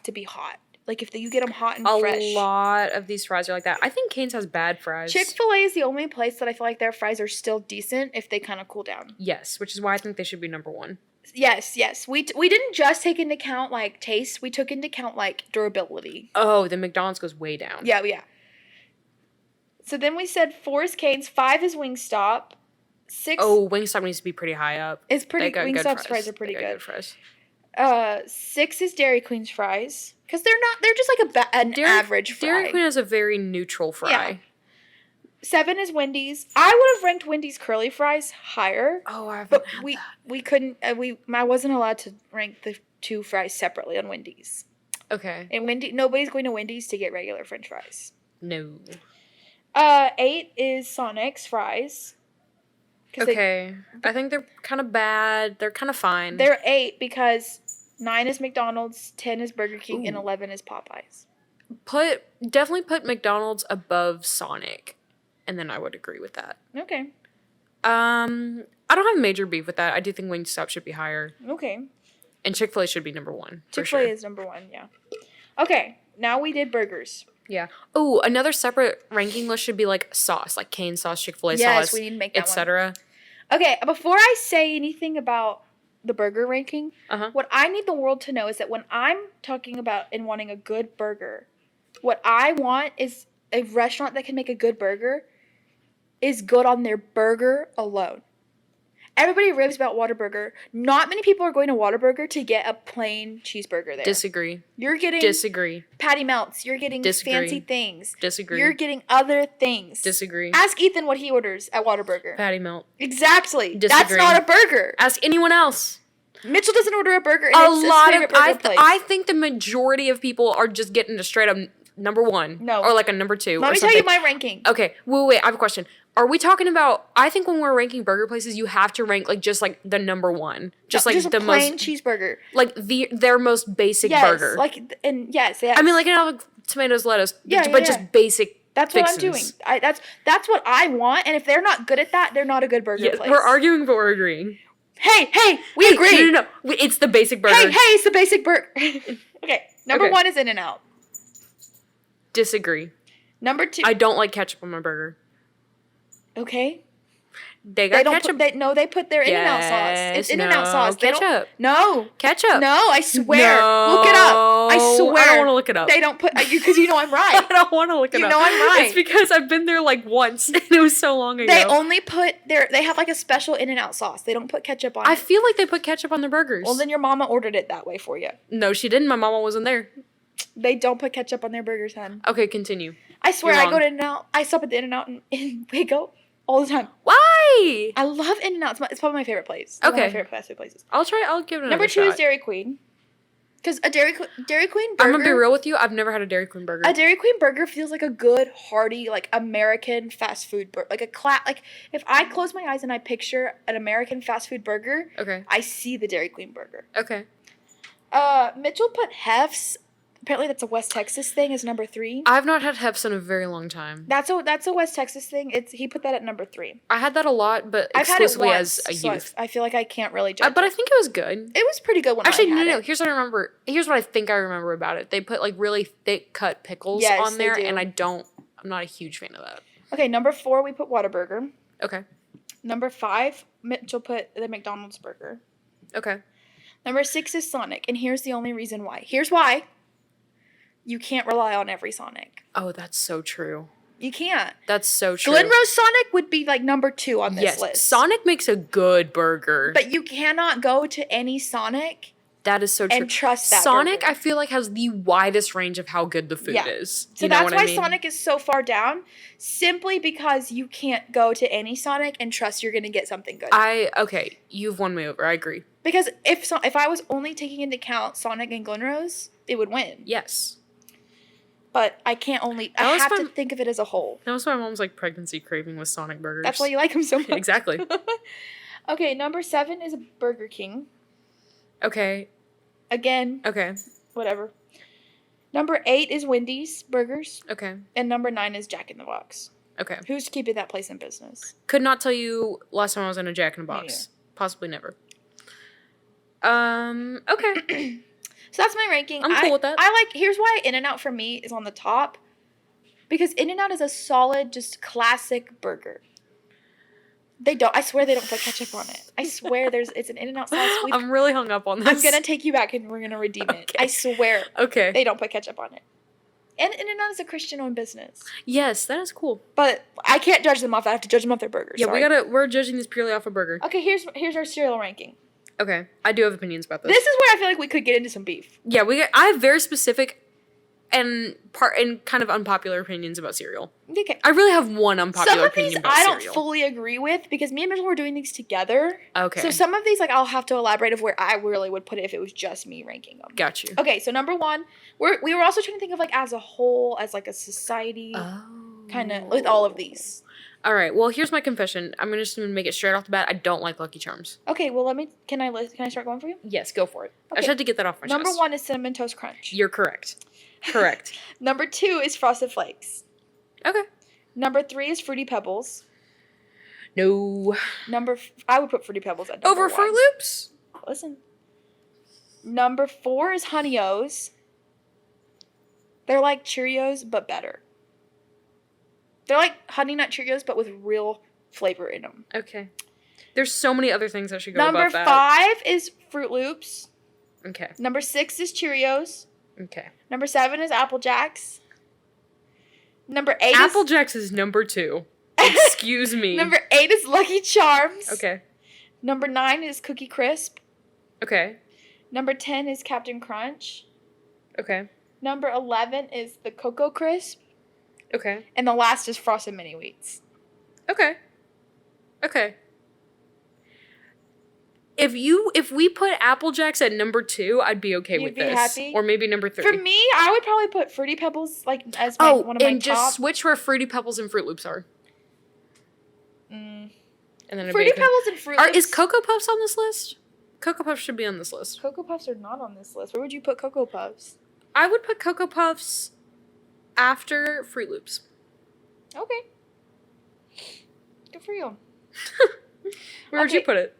[SPEAKER 1] to be hot. Like, if you get them hot and fresh.
[SPEAKER 2] A lot of these fries are like that. I think Cane's has bad fries.
[SPEAKER 1] Chick-fil-A is the only place that I feel like their fries are still decent if they kind of cool down.
[SPEAKER 2] Yes, which is why I think they should be number 1.
[SPEAKER 1] Yes. We didn't just take into account, like, taste. We took into account, like, durability.
[SPEAKER 2] Oh, the McDonald's goes way down.
[SPEAKER 1] Yeah. So then we said 4 is Cane's, 5 is Wingstop, 6...
[SPEAKER 2] Oh, Wingstop needs to be pretty high up.
[SPEAKER 1] It's pretty... Wingstop's fries are pretty good.
[SPEAKER 2] Fries.
[SPEAKER 1] 6 is Dairy Queen's fries. Because they're just like an average fry.
[SPEAKER 2] Dairy Queen has a very neutral fry.
[SPEAKER 1] Yeah. 7 is Wendy's. I would have ranked Wendy's curly fries higher.
[SPEAKER 2] Oh, I haven't
[SPEAKER 1] but
[SPEAKER 2] had
[SPEAKER 1] we
[SPEAKER 2] that.
[SPEAKER 1] we couldn't. I wasn't allowed to rank the 2 fries separately on Wendy's.
[SPEAKER 2] Okay.
[SPEAKER 1] And nobody's going to Wendy's to get regular French fries.
[SPEAKER 2] No.
[SPEAKER 1] 8 is Sonic's fries.
[SPEAKER 2] Okay. I think they're kind of bad. They're kind of fine.
[SPEAKER 1] They're 8 because 9 is McDonald's, 10 is Burger King, and 11 is Popeyes.
[SPEAKER 2] Definitely put McDonald's above Sonic, and then I would agree with that.
[SPEAKER 1] Okay.
[SPEAKER 2] I don't have major beef with that. I do think Wingstop should be higher.
[SPEAKER 1] Okay.
[SPEAKER 2] And Chick-fil-A should be number 1.
[SPEAKER 1] Chick-fil-A is number 1, yeah. Okay, now we did burgers.
[SPEAKER 2] Yeah. Oh, another separate ranking list should be like sauce, like Cane sauce, Chick-fil-A sauce,
[SPEAKER 1] Yes, we need to make that one.
[SPEAKER 2] etc.
[SPEAKER 1] Okay, before I say anything about the burger ranking, what I need the world to know is that when I'm talking about and wanting a good burger, what I want is a restaurant that can make a good burger is good on their burger alone. Everybody raves about Whataburger. Not many people are going to Whataburger to get a plain cheeseburger there.
[SPEAKER 2] Disagree.
[SPEAKER 1] You're getting patty melts. You're getting fancy things.
[SPEAKER 2] Disagree.
[SPEAKER 1] You're getting other things.
[SPEAKER 2] Disagree.
[SPEAKER 1] Ask Ethan what he orders at Whataburger.
[SPEAKER 2] Patty melt.
[SPEAKER 1] Exactly.
[SPEAKER 2] Disagree.
[SPEAKER 1] That's not a burger.
[SPEAKER 2] Ask anyone else.
[SPEAKER 1] Mitchell doesn't order a burger. And
[SPEAKER 2] I think the majority of people are just getting a straight up number 1.
[SPEAKER 1] No.
[SPEAKER 2] Or like a number 2.
[SPEAKER 1] Let me tell you my ranking.
[SPEAKER 2] Okay. Wait. I have a question. Are we talking about? I think when we're ranking burger places, you have to rank like just like the number 1, just like
[SPEAKER 1] just
[SPEAKER 2] the
[SPEAKER 1] a plain
[SPEAKER 2] most
[SPEAKER 1] cheeseburger,
[SPEAKER 2] like their most basic burger.
[SPEAKER 1] Yes.
[SPEAKER 2] I mean, like tomatoes, lettuce, but just basic.
[SPEAKER 1] That's
[SPEAKER 2] fixins.
[SPEAKER 1] what I'm doing. That's what I want. And if they're not good at that, they're not a good burger place.
[SPEAKER 2] We're arguing, but we're agreeing.
[SPEAKER 1] Hey, we agree.
[SPEAKER 2] No. It's the basic burger.
[SPEAKER 1] Hey, it's the basic burger. Okay, number 1 is In-N-Out.
[SPEAKER 2] Disagree.
[SPEAKER 1] Number 2.
[SPEAKER 2] I don't like ketchup on my burger.
[SPEAKER 1] Okay.
[SPEAKER 2] They got ketchup.
[SPEAKER 1] They put their In-N-Out sauce. It's In-N-Out sauce.
[SPEAKER 2] Ketchup.
[SPEAKER 1] Ketchup. No, I swear.
[SPEAKER 2] No.
[SPEAKER 1] Look it up. I swear.
[SPEAKER 2] I don't want to look it up.
[SPEAKER 1] They don't put because you know I'm right.
[SPEAKER 2] I don't want to look it up.
[SPEAKER 1] You know I'm right.
[SPEAKER 2] It's because I've been there like once and it was so long ago.
[SPEAKER 1] They only put they have like a special In-N-Out sauce. They don't put ketchup on it.
[SPEAKER 2] I feel like they put ketchup on their burgers.
[SPEAKER 1] Well, then your mama ordered it that way for you.
[SPEAKER 2] No, she didn't. My mama wasn't there.
[SPEAKER 1] They don't put ketchup on their burgers, hon.
[SPEAKER 2] Okay, continue.
[SPEAKER 1] I swear, I go to In-N-Out. I stop at the In-N-Out in Waco all the time.
[SPEAKER 2] Why?
[SPEAKER 1] I love In-N-Out. It's probably my favorite place.
[SPEAKER 2] Okay.
[SPEAKER 1] One of my favorite fast food places.
[SPEAKER 2] I'll give it another
[SPEAKER 1] Number 2
[SPEAKER 2] shot.
[SPEAKER 1] is Dairy Queen. Because a Dairy Queen burger.
[SPEAKER 2] I'm gonna be real with you. I've never had a Dairy Queen burger.
[SPEAKER 1] A Dairy Queen burger feels like a good, hearty, like American fast food burger. Like if I close my eyes and I picture an American fast food burger,
[SPEAKER 2] Okay.
[SPEAKER 1] I see the Dairy Queen burger.
[SPEAKER 2] Okay.
[SPEAKER 1] Mitchell put Hef's. Apparently, that's a West Texas thing. Is number 3.
[SPEAKER 2] I've not had Hef's in a very long time.
[SPEAKER 1] That's a West Texas thing. He put that at number 3.
[SPEAKER 2] I had that a lot, but
[SPEAKER 1] I've had it
[SPEAKER 2] exclusively
[SPEAKER 1] once,
[SPEAKER 2] as a
[SPEAKER 1] so
[SPEAKER 2] youth.
[SPEAKER 1] I feel like I can't really judge.
[SPEAKER 2] But I
[SPEAKER 1] it.
[SPEAKER 2] think it was good.
[SPEAKER 1] It was pretty good when
[SPEAKER 2] Actually,
[SPEAKER 1] I had
[SPEAKER 2] no.
[SPEAKER 1] it.
[SPEAKER 2] Here's what I remember. Here's what I think I remember about it. They put like really thick cut pickles
[SPEAKER 1] Yes,
[SPEAKER 2] on there,
[SPEAKER 1] they do.
[SPEAKER 2] and I'm not a huge fan of that.
[SPEAKER 1] Okay, number 4 we put Whataburger.
[SPEAKER 2] Okay.
[SPEAKER 1] Number 5 Mitchell put the McDonald's burger.
[SPEAKER 2] Okay.
[SPEAKER 1] Number 6 is Sonic, and here's the only reason why. Here's why. You can't rely on every Sonic.
[SPEAKER 2] Oh, that's so true.
[SPEAKER 1] You can't.
[SPEAKER 2] That's so true.
[SPEAKER 1] Glenrose Sonic would be like number 2 on this list.
[SPEAKER 2] Sonic makes a good burger.
[SPEAKER 1] But you cannot go to any Sonic
[SPEAKER 2] that is so true.
[SPEAKER 1] and trust that
[SPEAKER 2] Sonic,
[SPEAKER 1] burger.
[SPEAKER 2] I feel like, has the widest range of how good the food is.
[SPEAKER 1] So
[SPEAKER 2] You know
[SPEAKER 1] that's
[SPEAKER 2] what
[SPEAKER 1] why
[SPEAKER 2] I mean?
[SPEAKER 1] Sonic is so far down, simply because you can't go to any Sonic and trust you're going to get something good.
[SPEAKER 2] Okay, you've won me over. I agree.
[SPEAKER 1] Because if I was only taking into account Sonic and Glenrose, it would win.
[SPEAKER 2] Yes.
[SPEAKER 1] But I can't only. I have to think of it as a whole.
[SPEAKER 2] That was my mom's like pregnancy craving with Sonic burgers.
[SPEAKER 1] That's why you like them so much.
[SPEAKER 2] Exactly.
[SPEAKER 1] Okay, number 7 is Burger King.
[SPEAKER 2] Okay.
[SPEAKER 1] Again,
[SPEAKER 2] Okay.
[SPEAKER 1] whatever. Number 8 is Wendy's Burgers.
[SPEAKER 2] Okay.
[SPEAKER 1] And number 9 is Jack in the Box.
[SPEAKER 2] Okay.
[SPEAKER 1] Who's keeping that place in business?
[SPEAKER 2] Could not tell you last time I was in a Jack in the
[SPEAKER 1] Me
[SPEAKER 2] Box. Possibly never. Okay.
[SPEAKER 1] So that's my ranking.
[SPEAKER 2] I'm cool with that.
[SPEAKER 1] Here's why In-N-Out for me is on the top. Because In-N-Out is a solid, just classic burger. I swear they don't put ketchup on it. I swear it's an In-N-Out sauce.
[SPEAKER 2] I'm really hung up on this.
[SPEAKER 1] I'm going to take you back and we're going to redeem it. I swear.
[SPEAKER 2] Okay.
[SPEAKER 1] They don't put ketchup on it. And In-N-Out is a Christian-owned business.
[SPEAKER 2] Yes, that is cool.
[SPEAKER 1] But I can't judge them off that. I have to judge them off their burgers.
[SPEAKER 2] Yeah,
[SPEAKER 1] Sorry.
[SPEAKER 2] we're judging this purely off a burger.
[SPEAKER 1] Okay, here's our cereal ranking.
[SPEAKER 2] Okay. I do have opinions about this.
[SPEAKER 1] This is where I feel like we could get into some beef.
[SPEAKER 2] Yeah, I have very specific and kind of unpopular opinions about cereal.
[SPEAKER 1] Okay.
[SPEAKER 2] I really have one unpopular
[SPEAKER 1] Some of these
[SPEAKER 2] opinion about
[SPEAKER 1] I
[SPEAKER 2] cereal.
[SPEAKER 1] don't fully agree with because me and Mitchell were doing these together.
[SPEAKER 2] Okay.
[SPEAKER 1] So some of these I'll have to elaborate of where I really would put it if it was just me ranking them.
[SPEAKER 2] Got you.
[SPEAKER 1] Okay, so number 1, we were also trying to think of like as a whole, as like a society, kind of with all of these.
[SPEAKER 2] All right. Well, here's my confession. I'm just gonna make it straight off the bat. I don't like Lucky Charms.
[SPEAKER 1] Okay, well can I start going for you?
[SPEAKER 2] Yes, go for it. I
[SPEAKER 1] Okay.
[SPEAKER 2] just had to get that off my chest.
[SPEAKER 1] Number 1 is Cinnamon Toast Crunch.
[SPEAKER 2] You're correct. Correct.
[SPEAKER 1] Number 2 is Frosted Flakes.
[SPEAKER 2] Okay.
[SPEAKER 1] Number 3 is Fruity Pebbles.
[SPEAKER 2] No.
[SPEAKER 1] I would put Fruity Pebbles at number
[SPEAKER 2] Over
[SPEAKER 1] 1.
[SPEAKER 2] Fruit Loops?
[SPEAKER 1] Listen. Number 4 is Honey O's. They're like Cheerios, but better. They're like Honey Nut Cheerios, but with real flavor in them.
[SPEAKER 2] Okay. There's so many other things I should go
[SPEAKER 1] Number
[SPEAKER 2] about that.
[SPEAKER 1] 5 is Fruit Loops.
[SPEAKER 2] Okay.
[SPEAKER 1] Number 6 is Cheerios.
[SPEAKER 2] Okay.
[SPEAKER 1] Number 7 is Apple Jacks. Number 8
[SPEAKER 2] Apple Jacks is number 2. Excuse me.
[SPEAKER 1] Number 8 is Lucky Charms.
[SPEAKER 2] Okay.
[SPEAKER 1] Number 9 is Cookie Crisp.
[SPEAKER 2] Okay.
[SPEAKER 1] Number 10 is Captain Crunch.
[SPEAKER 2] Okay.
[SPEAKER 1] Number 11 is the Cocoa Crisp.
[SPEAKER 2] Okay.
[SPEAKER 1] And the last is Frosted Mini Wheats.
[SPEAKER 2] Okay. Okay. If we put Apple Jacks at number 2, I'd be okay
[SPEAKER 1] You'd
[SPEAKER 2] with
[SPEAKER 1] be
[SPEAKER 2] this.
[SPEAKER 1] happy?
[SPEAKER 2] Or maybe number 3.
[SPEAKER 1] For me, I would probably put Fruity Pebbles like as one of my
[SPEAKER 2] and
[SPEAKER 1] top.
[SPEAKER 2] just switch where Fruity Pebbles and Fruit Loops are. And then it'd
[SPEAKER 1] Fruity
[SPEAKER 2] be okay.
[SPEAKER 1] Pebbles and Fruit Loops.
[SPEAKER 2] Is Cocoa Puffs on this list? Cocoa Puffs should be on this list.
[SPEAKER 1] Cocoa Puffs are not on this list. Where would you put Cocoa Puffs?
[SPEAKER 2] I would put Cocoa Puffs after Fruit Loops.
[SPEAKER 1] Okay. Good for you.
[SPEAKER 2] Where would you put it?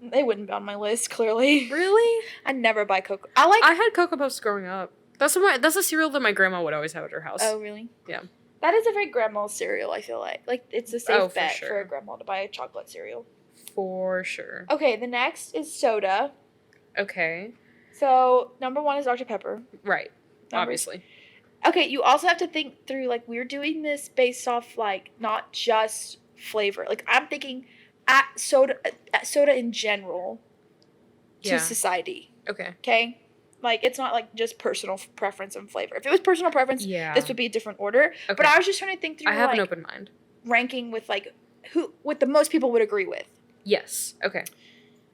[SPEAKER 1] They wouldn't be on my list, clearly.
[SPEAKER 2] Really?
[SPEAKER 1] I never buy Cocoa.
[SPEAKER 2] I had Cocoa Puffs growing up. That's a cereal that my grandma would always have at her house.
[SPEAKER 1] Oh, really?
[SPEAKER 2] Yeah.
[SPEAKER 1] That is a very grandma cereal, I feel like. Like, it's a safe bet for a grandma to buy a chocolate cereal.
[SPEAKER 2] For sure.
[SPEAKER 1] Okay, the next is soda.
[SPEAKER 2] Okay.
[SPEAKER 1] So, number 1 is Dr. Pepper.
[SPEAKER 2] Right. Obviously.
[SPEAKER 1] Okay, you also have to think through, like, we're doing this based off, like, not just flavor. Like, I'm thinking at soda in general to society.
[SPEAKER 2] Okay.
[SPEAKER 1] Okay? Like, it's not, like, just personal preference and flavor. If it was personal preference, this would be a different order. Okay. But I was just trying to think through,
[SPEAKER 2] I have an open mind.
[SPEAKER 1] Ranking with, like, what the most people would agree with.
[SPEAKER 2] Yes. Okay.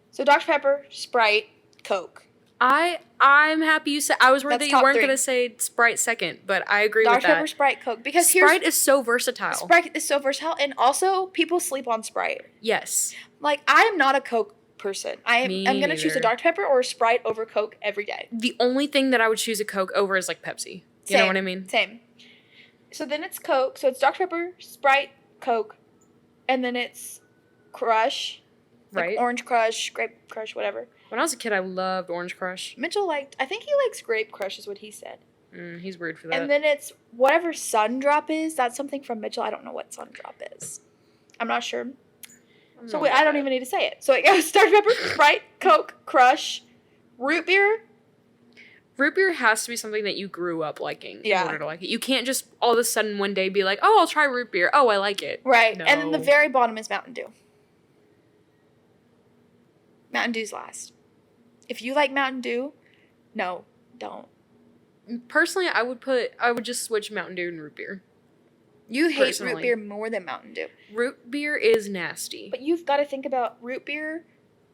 [SPEAKER 1] So, Dr. Pepper, Sprite, Coke.
[SPEAKER 2] I'm happy you said. I was worried
[SPEAKER 1] That's
[SPEAKER 2] that you
[SPEAKER 1] top
[SPEAKER 2] weren't
[SPEAKER 1] 3.
[SPEAKER 2] gonna say Sprite second, but I agree with
[SPEAKER 1] Dr.
[SPEAKER 2] that.
[SPEAKER 1] Pepper, Sprite, Coke. Because
[SPEAKER 2] Sprite is so versatile.
[SPEAKER 1] Sprite is so versatile, and also people sleep on Sprite.
[SPEAKER 2] Yes.
[SPEAKER 1] Like, I am not a Coke person. I'm going to choose a
[SPEAKER 2] neither.
[SPEAKER 1] Dr. Pepper or a Sprite over Coke every day.
[SPEAKER 2] The only thing that I would choose a Coke over is like Pepsi. You know what I mean?
[SPEAKER 1] Same. So then it's Coke. So it's Dr. Pepper, Sprite, Coke, and then it's Crush. Like
[SPEAKER 2] Right.
[SPEAKER 1] Orange Crush, Grape Crush, whatever.
[SPEAKER 2] When I was a kid, I loved Orange Crush.
[SPEAKER 1] Mitchell I think he likes Grape Crush is what he said.
[SPEAKER 2] He's weird for that.
[SPEAKER 1] And then it's whatever Sun Drop is. That's something from Mitchell. I don't know what Sun Drop is. I'm not sure. So wait, I don't even need to say it. So it goes Dr. Pepper, Sprite, Coke, Crush, root beer.
[SPEAKER 2] Root beer has to be something that you grew up liking in
[SPEAKER 1] Yeah.
[SPEAKER 2] order to like it. You can't just all of a sudden one day be like, oh, I'll try root beer. Oh, I like it.
[SPEAKER 1] Right.
[SPEAKER 2] No.
[SPEAKER 1] And then the very bottom is Mountain Dew. Mountain Dew's last. If you like Mountain Dew, no, don't.
[SPEAKER 2] Personally, I would just switch Mountain Dew and root beer.
[SPEAKER 1] You hate
[SPEAKER 2] Personally.
[SPEAKER 1] root beer more than Mountain Dew.
[SPEAKER 2] Root beer is nasty.
[SPEAKER 1] But you've got to think about root beer.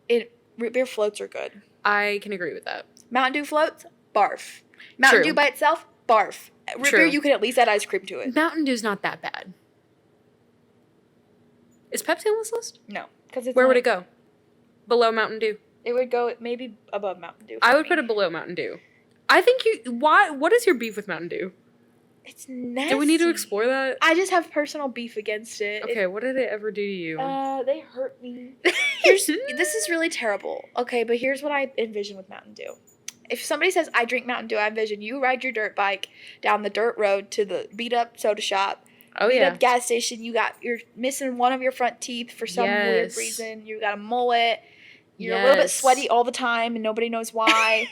[SPEAKER 1] Root beer floats are good.
[SPEAKER 2] I can agree with that.
[SPEAKER 1] Mountain Dew floats, barf. Mountain
[SPEAKER 2] True.
[SPEAKER 1] Dew by itself, barf. Root
[SPEAKER 2] True.
[SPEAKER 1] beer, you can at least add ice cream to it.
[SPEAKER 2] Mountain Dew's not that bad. Is Pepsi on this list?
[SPEAKER 1] No, because
[SPEAKER 2] Where would it go? Below Mountain Dew.
[SPEAKER 1] It would go maybe above Mountain Dew.
[SPEAKER 2] I would put it below Mountain Dew. I think what is your beef with Mountain Dew?
[SPEAKER 1] It's nasty.
[SPEAKER 2] Do we need to explore that?
[SPEAKER 1] I just have personal beef against it.
[SPEAKER 2] Okay, what did it ever do to you?
[SPEAKER 1] They hurt me. This is really terrible. Okay, but here's what I envision with Mountain Dew. If somebody says, I drink Mountain Dew, I envision you ride your dirt bike down the dirt road to the beat-up soda shop.
[SPEAKER 2] Oh,
[SPEAKER 1] beat
[SPEAKER 2] yeah.
[SPEAKER 1] up gas station. You're missing one of your front teeth for some weird reason. You got a mullet. You're a little bit sweaty all the time, and nobody knows why.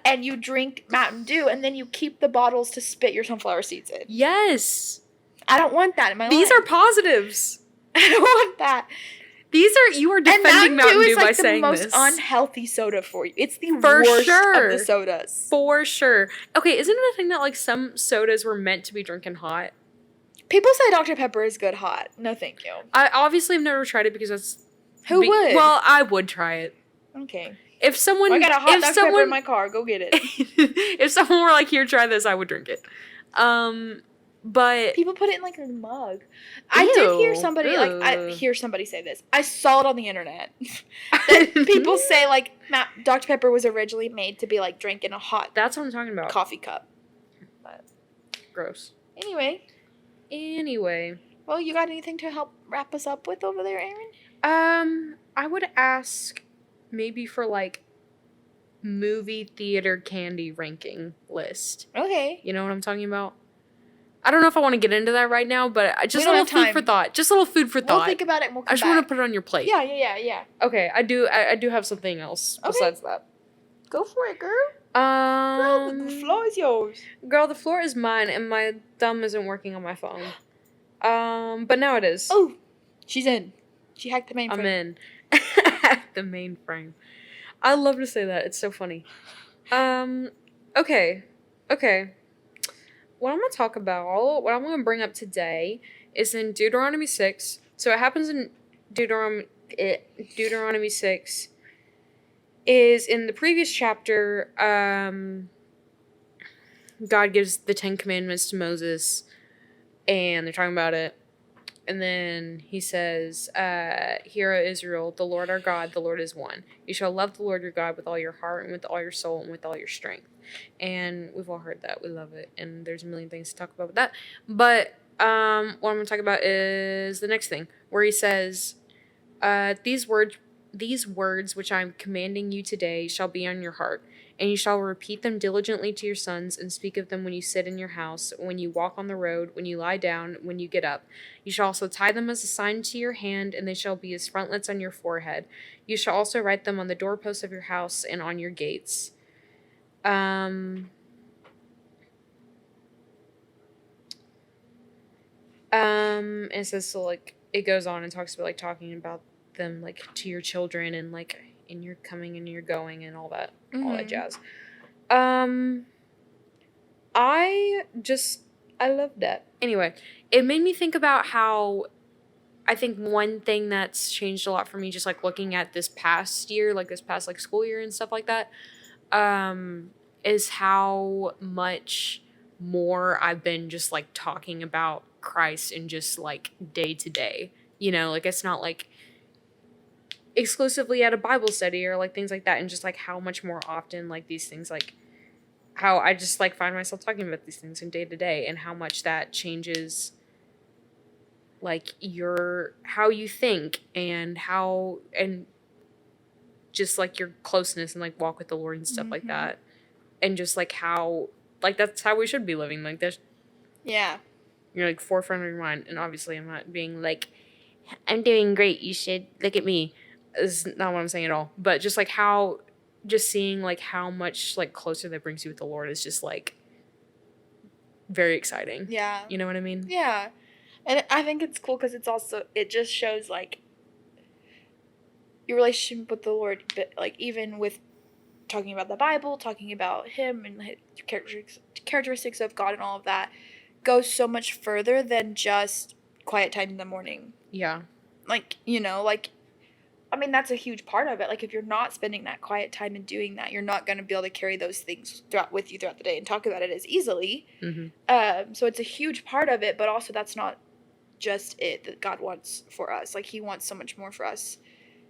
[SPEAKER 1] And you drink Mountain Dew, and then you keep the bottles to spit your sunflower seeds in.
[SPEAKER 2] Yes.
[SPEAKER 1] I don't want that in my life.
[SPEAKER 2] These are positives.
[SPEAKER 1] I don't want that.
[SPEAKER 2] You are defending Mountain Dew by saying this.
[SPEAKER 1] It's the most unhealthy soda for you. It's the
[SPEAKER 2] For
[SPEAKER 1] worst
[SPEAKER 2] sure.
[SPEAKER 1] of the sodas.
[SPEAKER 2] For sure. Okay, isn't it a thing that like some sodas were meant to be drinking hot?
[SPEAKER 1] People say Dr. Pepper is good hot. No, thank you.
[SPEAKER 2] I obviously have never tried it because that's...
[SPEAKER 1] Who would?
[SPEAKER 2] Well, I would try it.
[SPEAKER 1] Okay.
[SPEAKER 2] If someone...
[SPEAKER 1] I got a hot Dr. Pepper in my car. Go get it.
[SPEAKER 2] If someone were like, here, try this, I would drink it. But...
[SPEAKER 1] People put it in like a mug. I did hear somebody say this. I saw it on the internet. That people say like Dr. Pepper was originally made to be like drank in a hot
[SPEAKER 2] That's what I'm talking about.
[SPEAKER 1] coffee cup. But
[SPEAKER 2] Gross.
[SPEAKER 1] anyway,
[SPEAKER 2] Well,
[SPEAKER 1] you got anything to help wrap us up with over there, Erin?
[SPEAKER 2] I would ask maybe for like movie theater candy ranking list.
[SPEAKER 1] Okay.
[SPEAKER 2] You know what I'm talking about? I don't know if I want to get into that right now, but just a
[SPEAKER 1] don't
[SPEAKER 2] little
[SPEAKER 1] have
[SPEAKER 2] food
[SPEAKER 1] time.
[SPEAKER 2] for thought. Just a little food for thought.
[SPEAKER 1] We'll think about it and we'll come
[SPEAKER 2] I just
[SPEAKER 1] back.
[SPEAKER 2] want to put it on your plate.
[SPEAKER 1] Yeah.
[SPEAKER 2] Okay, I do have something else
[SPEAKER 1] Okay.
[SPEAKER 2] besides that.
[SPEAKER 1] Go for it, girl. Girl, the floor is yours.
[SPEAKER 2] Girl, the floor is mine and my thumb isn't working on my phone. But now it is.
[SPEAKER 1] Oh, she's in. She hacked the mainframe.
[SPEAKER 2] I'm in. The mainframe. I love to say that. It's so funny. Okay. What I'm going to talk about, what I'm going to bring up today is in Deuteronomy 6. So it happens in Deuteronomy 6 is in the previous chapter, God gives the 10 Commandments to Moses and they're talking about it. And then he says, Hear, O Israel, the Lord our God, the Lord is one. You shall love the Lord your God with all your heart and with all your soul and with all your strength. And we've all heard that. We love it. And there's a million things to talk about with that. But what I'm going to talk about is the next thing, where he says, These words which I am commanding you today shall be on your heart, and you shall repeat them diligently to your sons, and speak of them when you sit in your house, when you walk on the road, when you lie down, when you get up. You shall also tie them as a sign to your hand, and they shall be as frontlets on your forehead. You shall also write them on the doorposts of your house and on your gates. It says, so like, it goes on and talks about like talking about them like to your children and like in your coming and your going and all that jazz. I love that. Anyway, it made me think about how I think one thing that's changed a lot for me, just like looking at this past year, like this past like school year and stuff like that, is how much more I've been just like talking about Christ and just like day to day. You know, like it's not like exclusively at a Bible study or like things like that, and just like how much more often like these things, like how I just like find myself talking about these things in day to day, and how much that changes like your how you think and how and just like your closeness and like walk with the Lord and stuff like that. And just like how like that's how we should be living. Like there's you're like forefront of your mind. And obviously I'm not being like, I'm doing great, you should look at me. Is not what I'm saying at all. But just like how just seeing like how much like closer that brings you with the Lord is just like very exciting.
[SPEAKER 1] Yeah.
[SPEAKER 2] You know what I mean?
[SPEAKER 1] Yeah. And I think it's cool because it's also, it just shows like your relationship with the Lord, but like even with talking about the Bible, talking about Him and his characteristics of God and all of that, goes so much further than just quiet time in the morning.
[SPEAKER 2] Yeah.
[SPEAKER 1] Like, you know, like, I mean, that's a huge part of it. Like, if you're not spending that quiet time and doing that, you're not going to be able to carry those things with you throughout the day and talk about it as easily. So it's a huge part of it, but also that's not just it that God wants for us. Like, He wants so much more for us.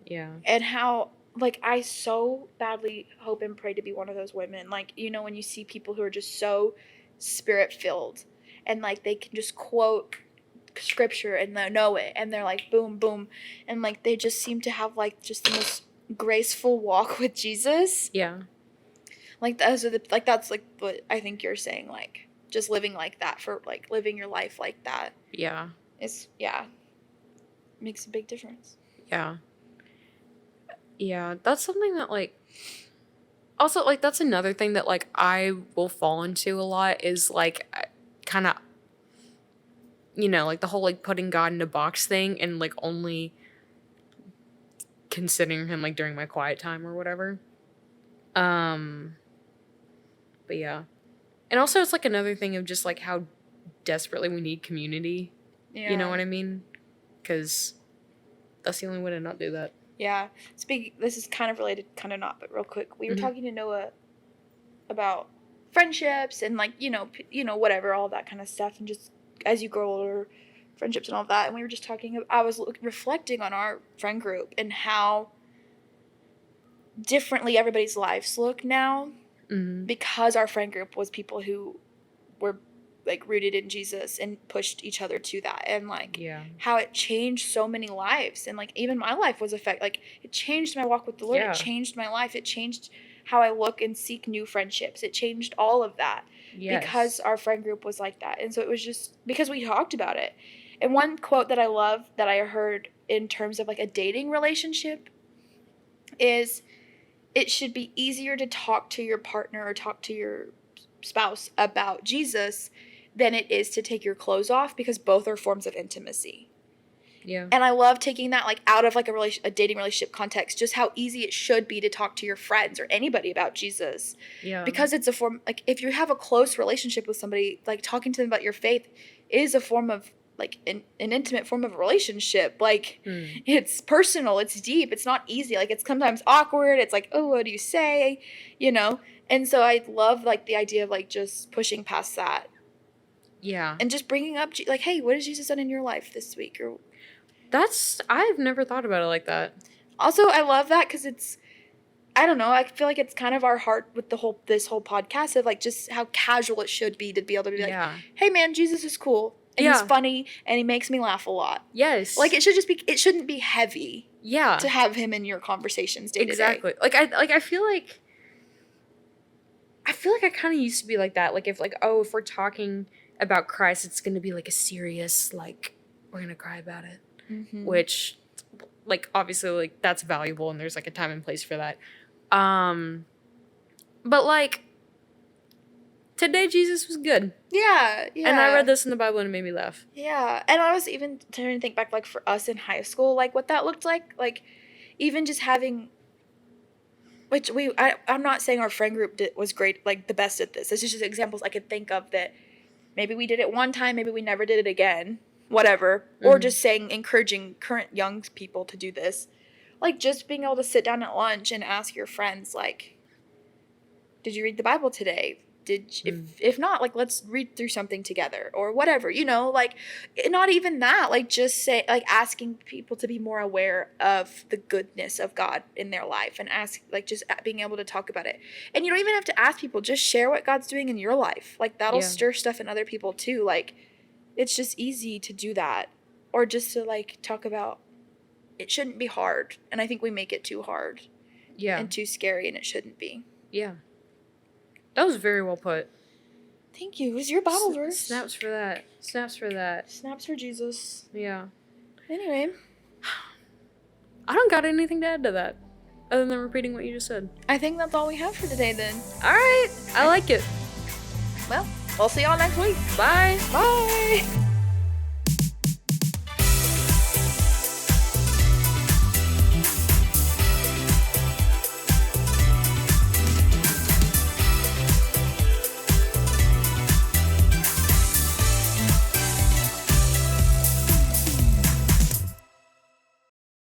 [SPEAKER 2] Yeah.
[SPEAKER 1] And how, like, I so badly hope and pray to be one of those women. Like, you know, when you see people who are just so spirit-filled and, like, they can just quote scripture and they know it and they're like boom boom, and like they just seem to have like just the most graceful walk with Jesus.
[SPEAKER 2] Yeah.
[SPEAKER 1] Like those are like that's like what I think you're saying, like just living like that, for like living your life like that.
[SPEAKER 2] Yeah.
[SPEAKER 1] It's makes a big difference.
[SPEAKER 2] Yeah. Yeah, that's something that like also like that's another thing that like I will fall into a lot is like kind of, you know, like the whole like putting God in a box thing and like only considering Him like during my quiet time or whatever. But yeah. And also it's like another thing of just like how desperately we need community.
[SPEAKER 1] Yeah.
[SPEAKER 2] You know what I mean? Because that's the only way to not do that.
[SPEAKER 1] Yeah. This is kind of related, kind of not, but real quick. We were talking to Noah about friendships and like, you know, whatever, all that kind of stuff, and just as you grow older, friendships and all that. And we were just talking, I was reflecting on our friend group and how differently everybody's lives look now, because our friend group was people who were like rooted in Jesus and pushed each other to that, and like how it changed so many lives. And like even my life was affected, like it changed my walk with the Lord. It changed my life. It changed how I look and seek new friendships. It changed all of that because our friend group was like that. And so it was just because we talked about it. And one quote that I love that I heard in terms of like a dating relationship is, it should be easier to talk to your partner or talk to your spouse about Jesus than it is to take your clothes off, because both are forms of intimacy.
[SPEAKER 2] Yeah.
[SPEAKER 1] And I love taking that like out of like a dating relationship context, just how easy it should be to talk to your friends or anybody about Jesus.
[SPEAKER 2] Yeah.
[SPEAKER 1] Because it's a form, like if you have a close relationship with somebody, like talking to them about your faith is a form of like an intimate form of a relationship. Like it's personal, it's deep, it's not easy. Like it's sometimes awkward. It's like, oh, what do you say? You know? And so I love like the idea of like just pushing past that.
[SPEAKER 2] Yeah.
[SPEAKER 1] And just bringing up like, hey, what has Jesus done in your life this week? Or
[SPEAKER 2] I've never thought about it like that.
[SPEAKER 1] Also, I love that because it's, I don't know, I feel like it's kind of our heart with this whole podcast of like just how casual it should be to be able to be like, hey man, Jesus is cool. And he's funny and he makes me laugh a lot.
[SPEAKER 2] Yes.
[SPEAKER 1] Like it shouldn't be heavy.
[SPEAKER 2] Yeah.
[SPEAKER 1] To have him in your conversations day to day.
[SPEAKER 2] Exactly. Like I feel like I kind of used to be like that. Like if if we're talking about Christ, it's going to be like a serious, like we're going to cry about it. Which like obviously like that's valuable and there's like a time and place for that. But like today Jesus was good. Yeah. And I read this in the Bible and it made me laugh.
[SPEAKER 1] Yeah. And I was even trying to think back like for us in high school, like what that looked like even just having, which I'm not saying our friend group was great, like the best at this. It's just examples I could think of that maybe we did it one time, maybe we never did it again. Whatever, or just encouraging current young people to do this, like just being able to sit down at lunch and ask your friends, like, did you read the Bible today? If not, like, let's read through something together or whatever, you know, like, not even that, like, just say, like, asking people to be more aware of the goodness of God in their life and just being able to talk about it. And you don't even have to ask people, just share what God's doing in your life. Like, that'll stir stuff in other people too. Like, it's just easy to do that, or just to, like, talk about, it shouldn't be hard. And I think we make it too hard. Yeah. And too scary, and it shouldn't be.
[SPEAKER 2] Yeah. That was very well put.
[SPEAKER 1] Thank you. It was your Bible verse.
[SPEAKER 2] Snaps for that. Snaps for that.
[SPEAKER 1] Snaps for Jesus.
[SPEAKER 2] Yeah.
[SPEAKER 1] Anyway.
[SPEAKER 2] I don't got anything to add to that, other than repeating what you just said.
[SPEAKER 1] I think that's all we have for today, then.
[SPEAKER 2] All right. I like it.
[SPEAKER 1] Well, we'll see y'all next week.
[SPEAKER 2] Bye.
[SPEAKER 1] Bye.